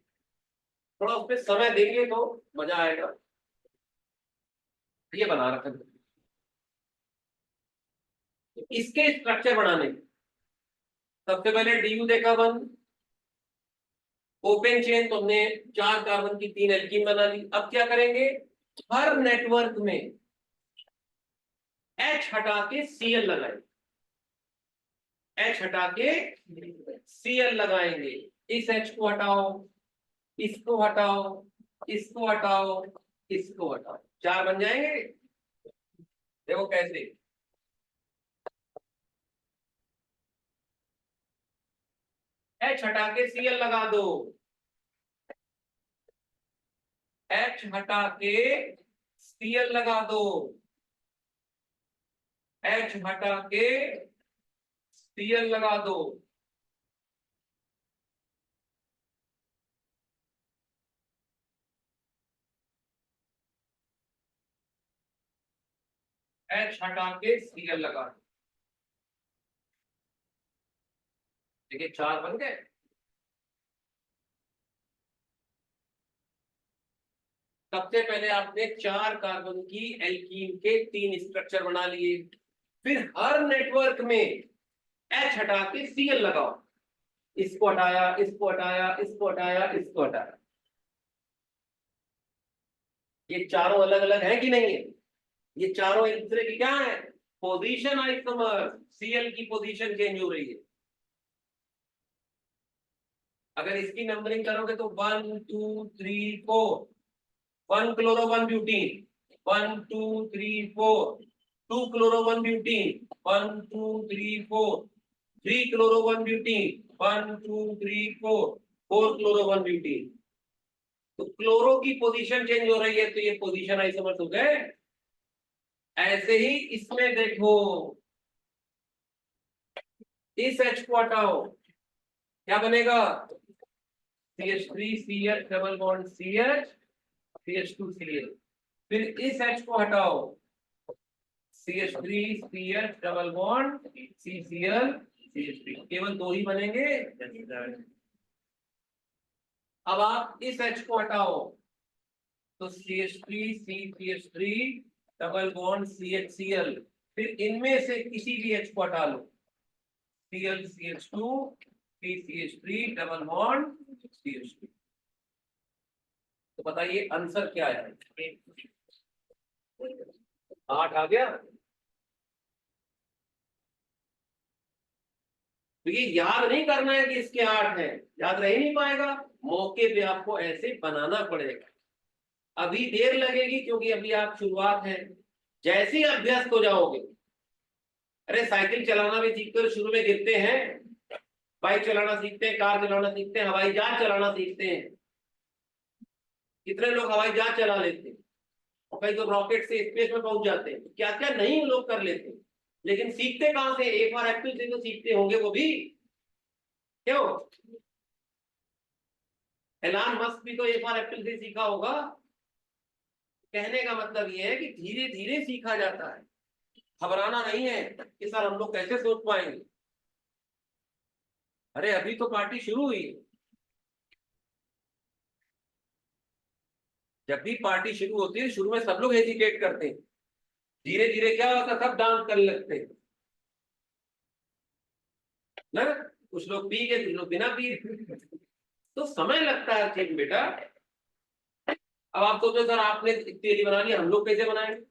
थोड़ा उस पर समय देंगे तो मजा आएगा। ये बना रखा है। इसके स्ट्रक्चर बनाने, सबसे पहले डीयू देखा वन, ओपन चेन, तो हमने 4 कार्बन की 3 एल्कीन बना ली। अब क्या करेंगे? हर नेटवर्क में H हटा के Cl लगाएंगे, H हटा के Cl लगाएंगे। इस H को हटाओ, इसको हटाओ, इसको हटाओ, इसको हटाओ, 4 बन जाएंगे। देखो कैसे, H हटा के Cl लगा दो, H हटा के Cl लगा दो, H हटा के Cl लगा दो। H हटा के Cl लगा दो। देखिए 4 बन गए। सबसे पहले आपने 4 कार्बन की एल्कीन के 3 स्ट्रक्चर बना लिए। फिर हर नेटवर्क में H हटा के Cl लगाओ, इसको हटाया, इसको हटाया, इसको हटाया, इसको हटाया। ये चारों अलग अलग है कि नहीं है? ये चारों एक दूसरे की क्या है? Position isomer. Cl की पोजीशन चेंज हो रही है। अगर इसकी नंबरिंग करोगे तो 1 2 3 4, 1 chloro 1 butene, 1 2 3 4, 2 chloro 1 butene, 1 2 3 4, 3 chloro 1 butene, 1 2 3 4, 4 chloro 1 butene. तो क्लोरो की पोजीशन चेंज हो रही है, तो ये पोजीशन आइसोमर्स हो गए। ऐसे ही इसमें देखो, इस H को हटाओ, क्या बनेगा? CH3 CH double bond CH, CH2 Cl। फिर इस H को हटाओ, CH3 CH double bond CCl CH3, केवल 2 ही बनेंगे। अब आप इस H को हटाओ, तो CH3 CH3 double bond CHCl। फिर इनमें से किसी भी H को हटा लो, ClCH2 3CH3 double bond CH2। तो बताइए आंसर क्या है? 8 आ गया। तो ये याद नहीं करना है कि इसके 8 है, याद रह ही नहीं पाएगा। मौके पे आपको ऐसे बनाना पड़ेगा। अभी देर लगेगी क्योंकि अभी आप शुरुआत है। जैसे ही अभ्यस्त हो जाओगे, अरे साइकिल चलाना भी सीखते हो, शुरू में गिरते हैं, बाइक चलाना सीखते हैं, कार चलाना सीखते हैं, हवाई जहाज चलाना सीखते हैं। कितने लोग हवाई जहाज चला लेते हैं, और कई तो रॉकेट से स्पेस में पहुंच जाते हैं। क्या क्या नहीं लोग कर लेते हैं, लेकिन सीखते कहां से? एक बार एक्टिव से तो सीखते होंगे वो भी। क्यों? एलान मस्क भी तो एक बार एप्पल से सीखा होगा। कहने का मतलब ये है कि धीरे धीरे सीखा जाता है, घबराना नहीं है कि सर हम लोग कैसे सोच पाएंगे। अरे अभी तो पार्टी शुरू हुई है। जब भी पार्टी शुरू होती है, शुरू में सब लोग हेजिटेट करते हैं, धीरे धीरे क्या होता है, सब डांस करने लगते हैं ना। कुछ लोग पी के, कुछ लोग बिना पी। तो समय लगता है ठीक बेटा। अब आप सोचो सर आपने इतनी देरी बना ली, हम लोग कैसे बनाएंगे?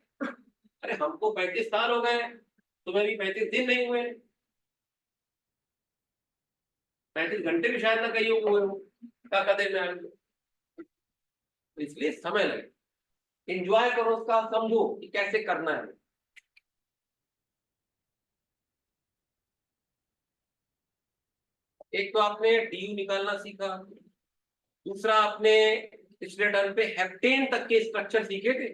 अरे हमको 35 साल हो गए, तुम्हें भी 35 दिन नहीं हुए, 35 घंटे भी शायद ना कहीं हुए हो ताकत में आए। तो इसलिए समय लगे, एंजॉय करो उसका, समझो कि कैसे करना है। एक तो आपने डीयू निकालना सीखा, दूसरा आपने पिछले टर्म पे हेप्टेन तक के स्ट्रक्चर सीखे थे,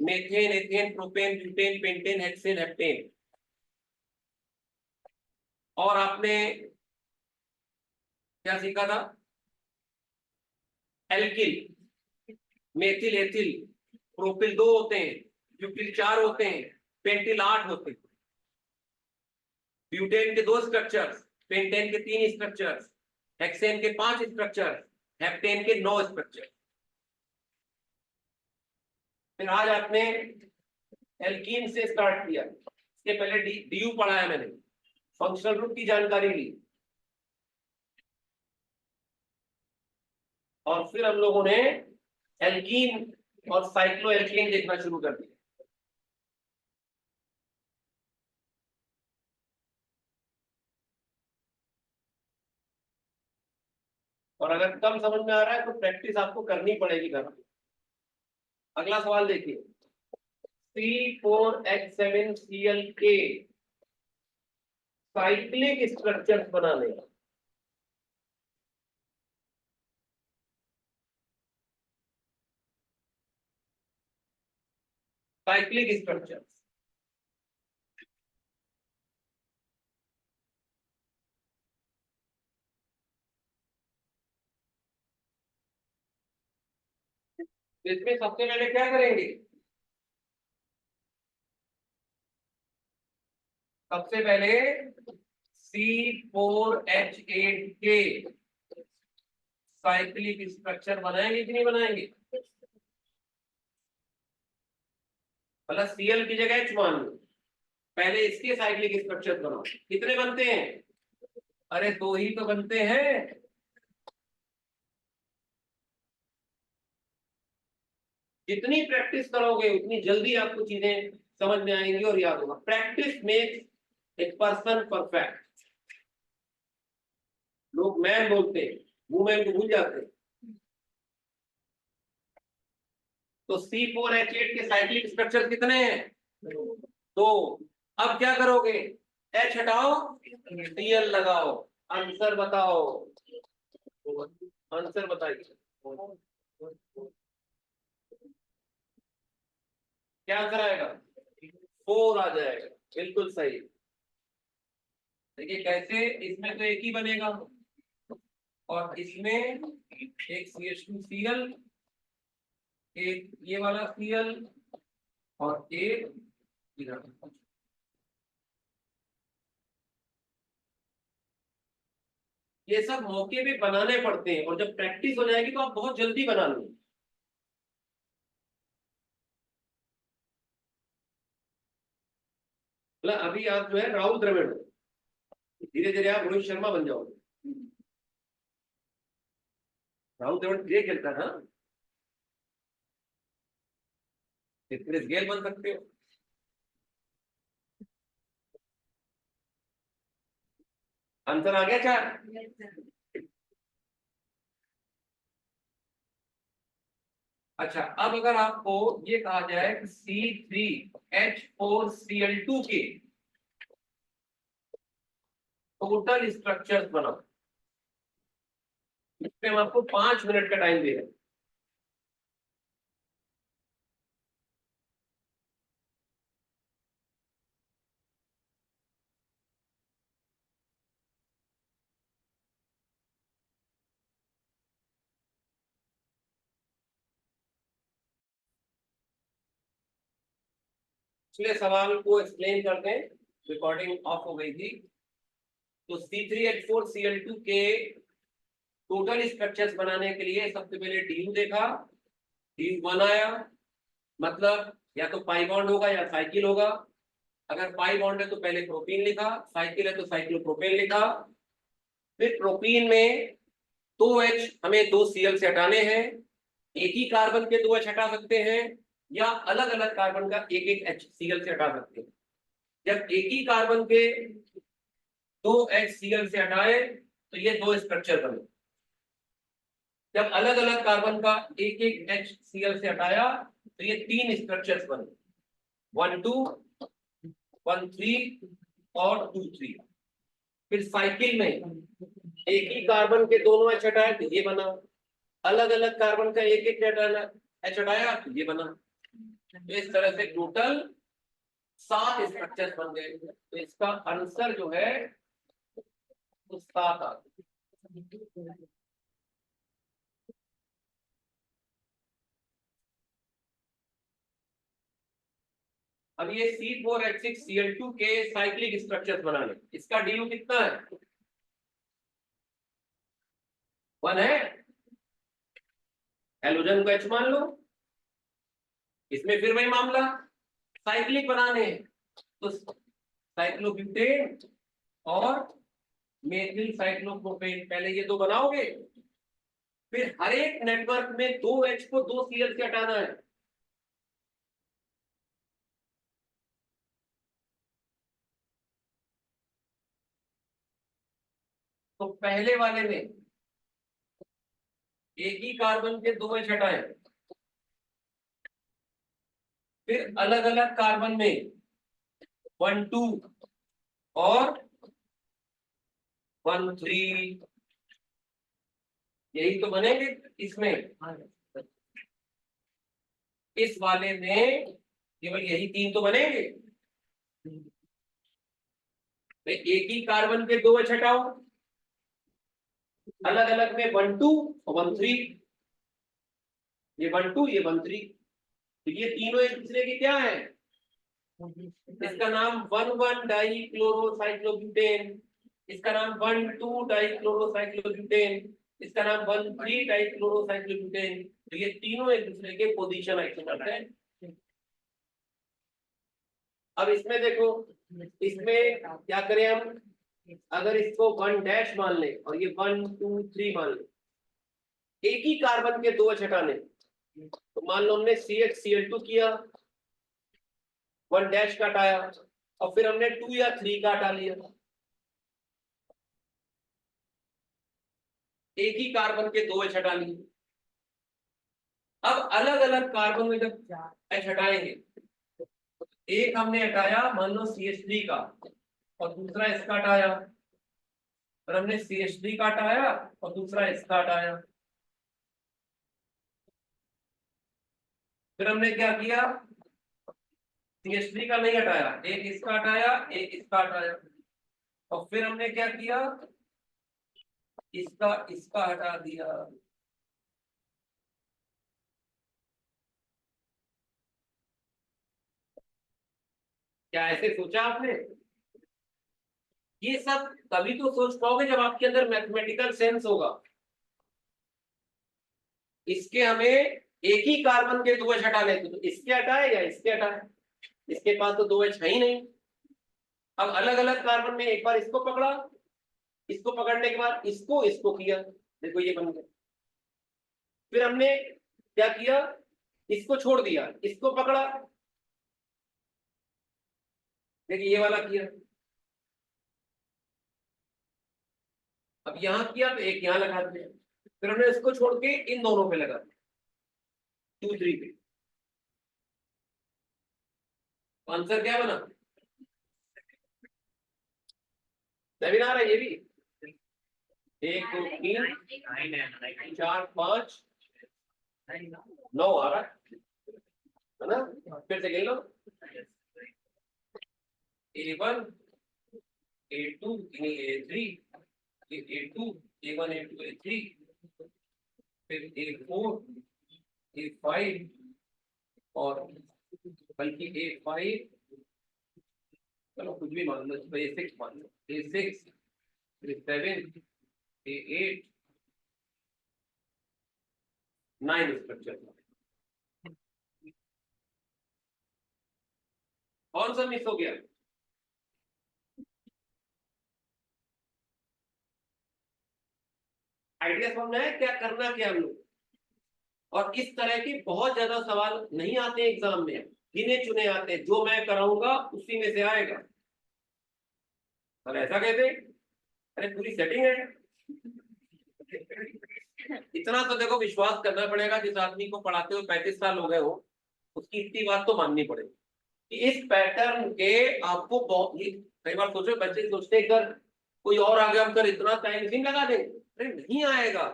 methane, ethane, propane, butane, pentane, hexane, heptane. और आपने क्या सीखा था? Alkyl, methyl, ethyl. प्रोपिल 2 होते हैं, ब्यूटिल 4 होते हैं, पेंटिल 8 होते हैं। ब्यूटेन के 2 स्ट्रक्चर्स, पेंटेन के 3 स्ट्रक्चर्स, हेक्सेन के 5 स्ट्रक्चर्स, हेप्टेन के 9 स्ट्रक्चर। फिर आज आपने एल्कीन से स्टार्ट किया, इसके पहले डीयू पढ़ाया मैंने, फंक्शनल ग्रुप की जानकारी ली, और फिर हम लोगों ने एल्कीन और साइक्लो एल्कीन देखना शुरू कर दिया। और अगर कम समझ में आ रहा है तो प्रैक्टिस आपको करनी पड़ेगी घर में। अगला सवाल देखिए, C4H7Cl साइक्लिक स्ट्रक्चर बनाने का। साइक्लिक स्ट्रक्चर इसमें सबसे पहले क्या करेंगे? सबसे पहले C4H8 साइक्लिक स्ट्रक्चर बनाएंगे कि नहीं बनाएंगे? मतलब Cl की जगह H मान लो, पहले इसके साइक्लिक स्ट्रक्चर बनाओ। कितने बनते हैं? अरे 2 ही तो बनते हैं। जितनी प्रैक्टिस करोगे उतनी जल्दी आपको चीजें समझ में आएंगी और याद होगा। Practice makes a person perfect. लोग मैन बोलते हैं, वुमेन को भूल जाते हैं। तो C4H8 के साइक्लिक स्ट्रक्चर कितने हैं? 2। अब क्या करोगे? H हटाओ, Cl लगाओ। आंसर बताओ, आंसर बताइए। क्या आंसर आएगा? 4 आ जाएगा, बिल्कुल सही। देखिए कैसे, इसमें तो एक ही बनेगा, और इसमें एक CH2Cl, एक ये वाला Cl, और एक इधर। ये सब मौके पे बनाने पड़ते हैं, और जब प्रैक्टिस हो जाएगी तो आप बहुत जल्दी बना लेंगे। मतलब अभी आप जो है राहुल द्रविड़, धीरे धीरे आप रोहित शर्मा बन जाओगे। राहुल द्रविड़ क्रिकेट खेलता था, क्रिस गेल बन सकते हो। आंसर आ गया चार। अच्छा, अब अगर आपको ये कहा जाए C3H4Cl2 के टोटल स्ट्रक्चर्स बनाओ, इसमें हम आपको 5 मिनट का टाइम दे रहे हैं। पिछले सवाल को एक्सप्लेन करते हैं, रिकॉर्डिंग ऑफ हो गई थी। तो C3H4Cl2 के टोटल स्ट्रक्चर्स बनाने के लिए सबसे पहले DU देखा, DU1 आया, मतलब या तो पाई बॉन्ड होगा या साइकिल होगा। अगर पाई बॉन्ड है तो पहले प्रोपीन लिखा, साइकिल है तो साइक्लोप्रोपेन लिखा। फिर प्रोपीन में 2H हमें 2Cl से हटाने हैं, एक ही कार्बन के 2H हटा सकते हैं या अलग अलग कार्बन का एक एक HCl से हटा सकते हैं। जब एक ही कार्बन के 2HCl से हटाए तो ये 2 स्ट्रक्चर बने। जब अलग अलग कार्बन का एक एक HCl से हटाया तो ये 3 स्ट्रक्चर्स बने, 1 2 1 3 और 2 3। फिर साइकिल में एक ही कार्बन के दोनों H हटाए तो ये बना, अलग अलग कार्बन का एक एक H हटाया तो ये बना। तो इस तरह से टोटल 7 स्ट्रक्चर्स बन गए। तो इसका आंसर जो है वो 7 आ गया। अब ये C4H6Cl2 के साइक्लिक स्ट्रक्चर्स बनाने, इसका DU कितना है? 1 है। हेलोजन को H मान लो। इसमें फिर वही मामला, साइक्लिक बनाने तो साइक्लोब्यूटेन और मेथिल साइक्लोप्रोपेन, पहले ये दो बनाओगे, फिर हर एक नेटवर्क में 2H को 2Cl से हटाना है। तो पहले वाले में एक ही कार्बन के 2H हटाए, फिर अलग अलग कार्बन में 1 2 और 1 3, यही तो बनेंगे इसमें। इस वाले में केवल यही 3 तो बनेंगे। एक ही कार्बन के 2H हटाओ, अलग अलग में 1 2 और 1 3, ये 1 2 ये 1 3, तो ये तीनों एक दूसरे के क्या है? इसका नाम 1 1 डाइक्लोरोसाइक्लोब्यूटेन, इसका नाम 1 2 डाइक्लोरोसाइक्लोब्यूटेन, इसका नाम 1 3 डाइक्लोरोसाइक्लोब्यूटेन। तो ये तीनों एक दूसरे के पोजीशन एक्शन करते हैं। अब इसमें देखो, इसमें क्या करें हम, अगर इसको 1 डैश मान ले और ये 1 2 3 मान ले, एक ही कार्बन के 2H हटाने, तो मान लो हमने CHCl2 किया, 1 डैश का हटाया और फिर हमने 2 या 3 का हटा लिया। एक ही कार्बन के 2H हटा लिए। अब अलग अलग कार्बन में जब H हटाएंगे, एक हमने हटाया मान लो CH3 का और दूसरा इसका हटाया, और हमने CH3 का हटाया और दूसरा इसका हटाया। फिर हमने क्या किया, CH3 का नहीं हटाया, एक इसका हटाया एक इसका हटाया, और फिर हमने क्या किया, इसका इसका हटा दिया। क्या ऐसे सोचा आपने? ये सब तभी तो सोच पाओगे जब आपके अंदर मैथमेटिकल सेंस होगा। इसके हमें एक ही कार्बन के 2H हटाने थे, तो इसके हटाए या इसके हटाए, इसके पास तो 2H है ही नहीं। अब अलग अलग कार्बन में एक बार इसको पकड़ा इसको पकड़ने के बाद इसको किया, देखो ये बन गया। फिर हमने क्या किया, इसको छोड़ दिया, इसको पकड़ा, देखिए ये वाला किया। अब यहां किया तो एक यहां लगा दिया, फिर हमने इसको छोड़ के इन दोनों पे लगा दिया, 2 3 पे। आंसर क्या बना, सेमिनार है ये भी। 1 2 3 4 5 9 आ रहा है ना। फिर से गिन लो, A1 A2 A3 A2 A1 A2 A3, फिर A4 A5 और बल्कि A5, चलो कुछ भी मान लो, A6 मान लो, A6 A7 A8 9 स्ट्रक्चर। कौन सा मिस हो गया, आइडिया समझ में है क्या करना क्या हम लोग। और इस तरह के बहुत ज्यादा सवाल नहीं आते एग्जाम में, गिने चुने आते हैं, जो मैं कराऊंगा उसी में से आएगा। और ऐसा कहते, अरे पूरी सेटिंग है। इतना तो देखो विश्वास करना पड़ेगा, जिस आदमी को पढ़ाते हुए 35 साल हो गए हो, उसकी इतनी बात तो माननी पड़ेगी कि इस पैटर्न के आपको बहुत ही, कई बार सोचो बच्चे सोचते हैं सर कोई और आ गया, हम सर इतना टाइम नहीं लगा देंगे, अरे नहीं आएगा।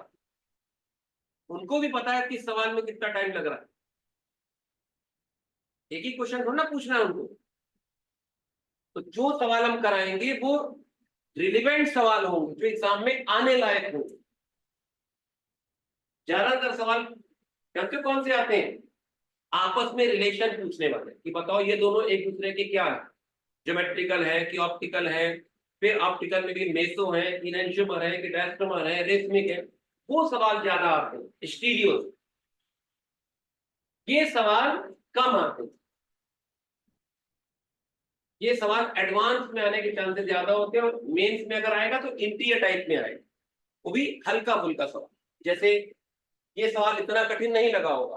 उनको भी पता है कि इस सवाल में कितना टाइम लग रहा है, एक ही क्वेश्चन थोड़ा ना पूछना है उनको। तो जो सवाल हम कराएंगे वो रिलेवेंट सवाल होंगे, जो एग्जाम में आने लायक होंगे। ज्यादातर सवाल जानते कौन से आते हैं, आपस में रिलेशन पूछने वाले कि बताओ ये दोनों एक दूसरे के क्या है, ज्योमेट्रिकल है कि ऑप्टिकल है, फिर ऑप्टिकल में भी मेसो है, इनएंशियोमर है कि डायस्ट्रोमर है, रेसमिक है, वो सवाल ज्यादा आते हैं। स्टीरियो, ये सवाल कम आते हैं। ये सवाल एडवांस में आने के चांसेस ज्यादा होते हैं, और मेंस में अगर आएगा तो इंटीरियर टाइप में आएगा, वो भी हल्का फुल्का सवाल। जैसे ये सवाल इतना कठिन नहीं लगा होगा,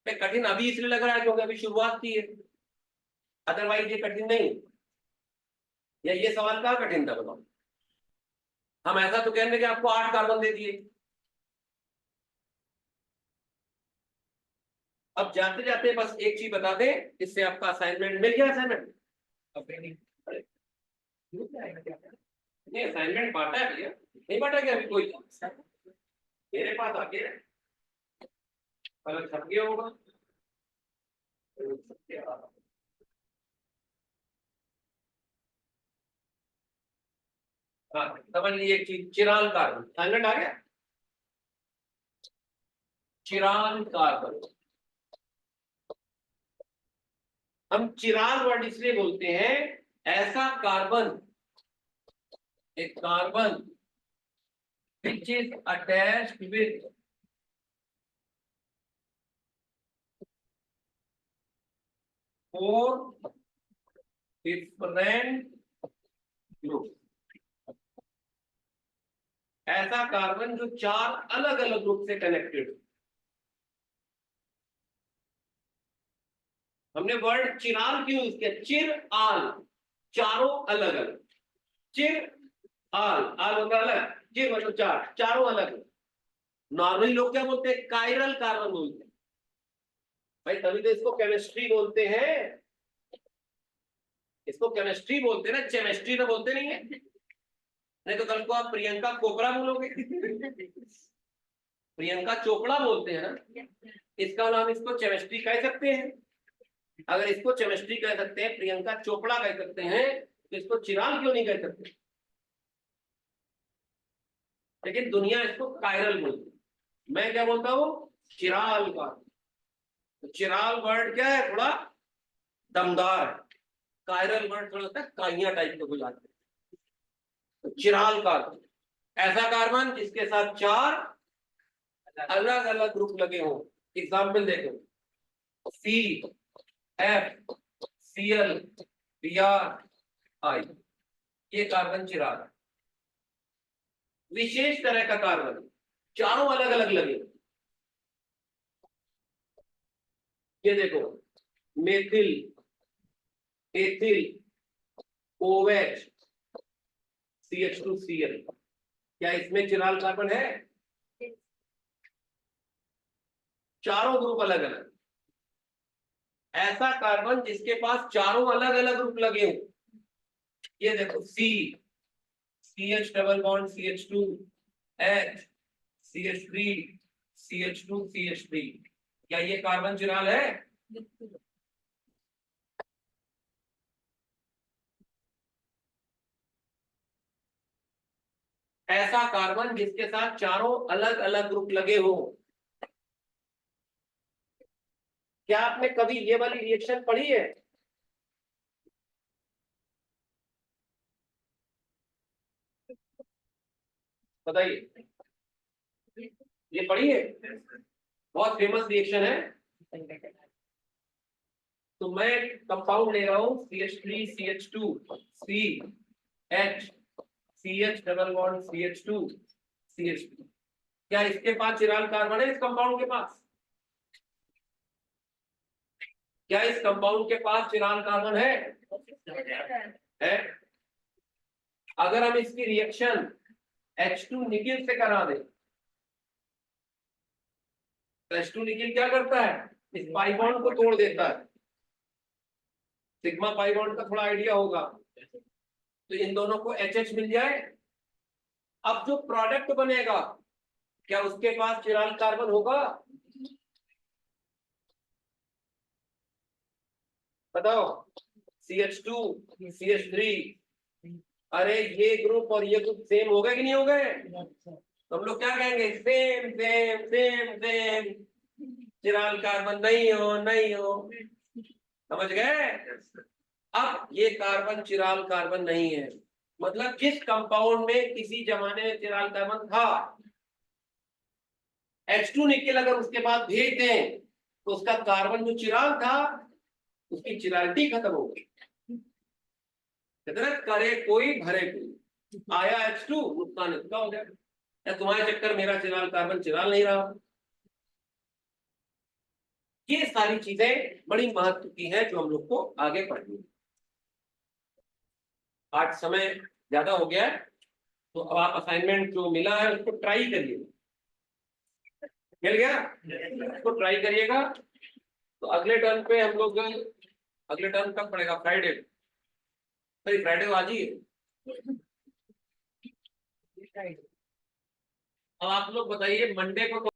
कठिन अभी इसलिए लग रहा है क्योंकि अभी शुरुआत की है, अदरवाइज ये कठिन नहीं। या ये सवाल कहाँ कठिन था बताओ, हम ऐसा तो कहने कि आपको 8 कार्बन दे दिए। अब जाते जाते बस एक चीज बता दें, इससे आपका असाइनमेंट मिल गया। असाइनमेंट नहीं, असाइनमेंट बांटा है भैया, नहीं बांटा क्या अभी कोई, मेरे पास आके अलग छप गया होगा। हाँ समझ लीजिए एक चीज, चिरान कार्बन असाइनमेंट आ गया। चिरान कार्बन, हम चिरान वर्ड इसलिए बोलते हैं, ऐसा कार्बन, एक carbon which is attached with four different groups, ऐसा कार्बन जो 4 अलग अलग ग्रुप से कनेक्टेड। हमने वर्ड चिराल क्यों यूज किया, चिर आल, चारों अलग अलग, चिर आल, आल होता अलग, चिर मतलब 4, चारों अलग। नॉर्मली लोग क्या बोलते हैं, कायरल कार्बन बोलते हैं भाई, तभी तो इसको केमिस्ट्री बोलते हैं, इसको केमिस्ट्री बोलते हैं ना, केमिस्ट्री तो बोलते नहीं है, नहीं तो कल को आप प्रियंका कोपरा बोलोगे। प्रियंका चोपड़ा बोलते हैं ना, इसका नाम इसको केमिस्ट्री कह सकते हैं। अगर इसको केमिस्ट्री कह सकते हैं, प्रियंका चोपड़ा कह सकते हैं, तो इसको चिराल क्यों नहीं कह सकते। लेकिन दुनिया इसको कायरल बोलती है, मैं क्या बोलता हूं, चिराल का। तो चिराल वर्ड क्या है, थोड़ा दमदार है, कायरल वर्ड थोड़ा सा काइया टाइप के हो जाते हैं। तो चिराल कार्बन, ऐसा कार्बन जिसके साथ 4 अलग अलग ग्रुप लगे हों। एग्जाम्पल देखो, c f c l b r i, ये कार्बन चिराल है। विशेष तरह का कार्बन, चारों अलग अलग लगे। ये देखो, मेथिल, एथिल, OH, CH2Cl, क्या इसमें चिराल कार्बन है? चारों ग्रुप अलग अलग। ऐसा कार्बन जिसके पास चारों अलग अलग ग्रुप लगे हो, ये देखो, CH double bond CH2, H, CH3, CH2, CH3, क्या ये कार्बन चिराल है? ऐसा कार्बन जिसके साथ चारों अलग अलग ग्रुप लगे हो। क्या आपने कभी ये वाली रिएक्शन पढ़ी है? बताइए, ये पढ़ी है? बहुत फेमस रिएक्शन है। तो मैं कंपाउंड ले रहा हूं CH3 CH2 C H CH double bond CH2 CH2, क्या इसके पास चिराल कार्बन है? इस कंपाउंड के पास, क्या इस कंपाउंड के पास चिराल कार्बन है? अगर हम इसकी रिएक्शन H2 निकिल से करा दें, तो H2 निकिल क्या करता है? इस पाई बॉन्ड को तोड़ देता है। सिग्मा पाई बॉन्ड का थोड़ा आइडिया होगा, तो इन दोनों को HH मिल जाए। अब जो प्रोडक्ट बनेगा, क्या उसके पास चिराल कार्बन होगा? बताओ, CH2 CH3, अरे ये ग्रुप और ये ग्रुप सेम हो गए कि नहीं हो गए? तो हम लोग क्या कहेंगे? Same same same same, chiral carbon नहीं हो, नहीं हो। समझ गए? अब ये कार्बन चिराल कार्बन नहीं है, मतलब जिस कंपाउंड में किसी जमाने में चिराल कार्बन था, H2 निकल अगर उसके बाद भेज दें, तो उसका कार्बन जो चिराल था, उसकी चिरालिटी खत्म हो गई। कहते ना, करे कोई भरे कोई, आया H2, नुकसान इसका हो गया, या तुम्हारे चक्कर मेरा चिराल कार्बन चिराल नहीं रहा। ये सारी चीजें बड़ी महत्व की हैं जो हम लोग को आगे पढ़नी है। आज समय ज्यादा हो गया है, तो अब आप असाइनमेंट जो मिला है उसको ट्राई करिए। मिल गया? उसको ट्राई करिएगा। तो अगले टर्न पे हम लोग, अगले टर्न कब पड़ेगा? फ्राइडे। सही, फ्राइडे को आज ही है। अब आप लोग बताइए, मंडे को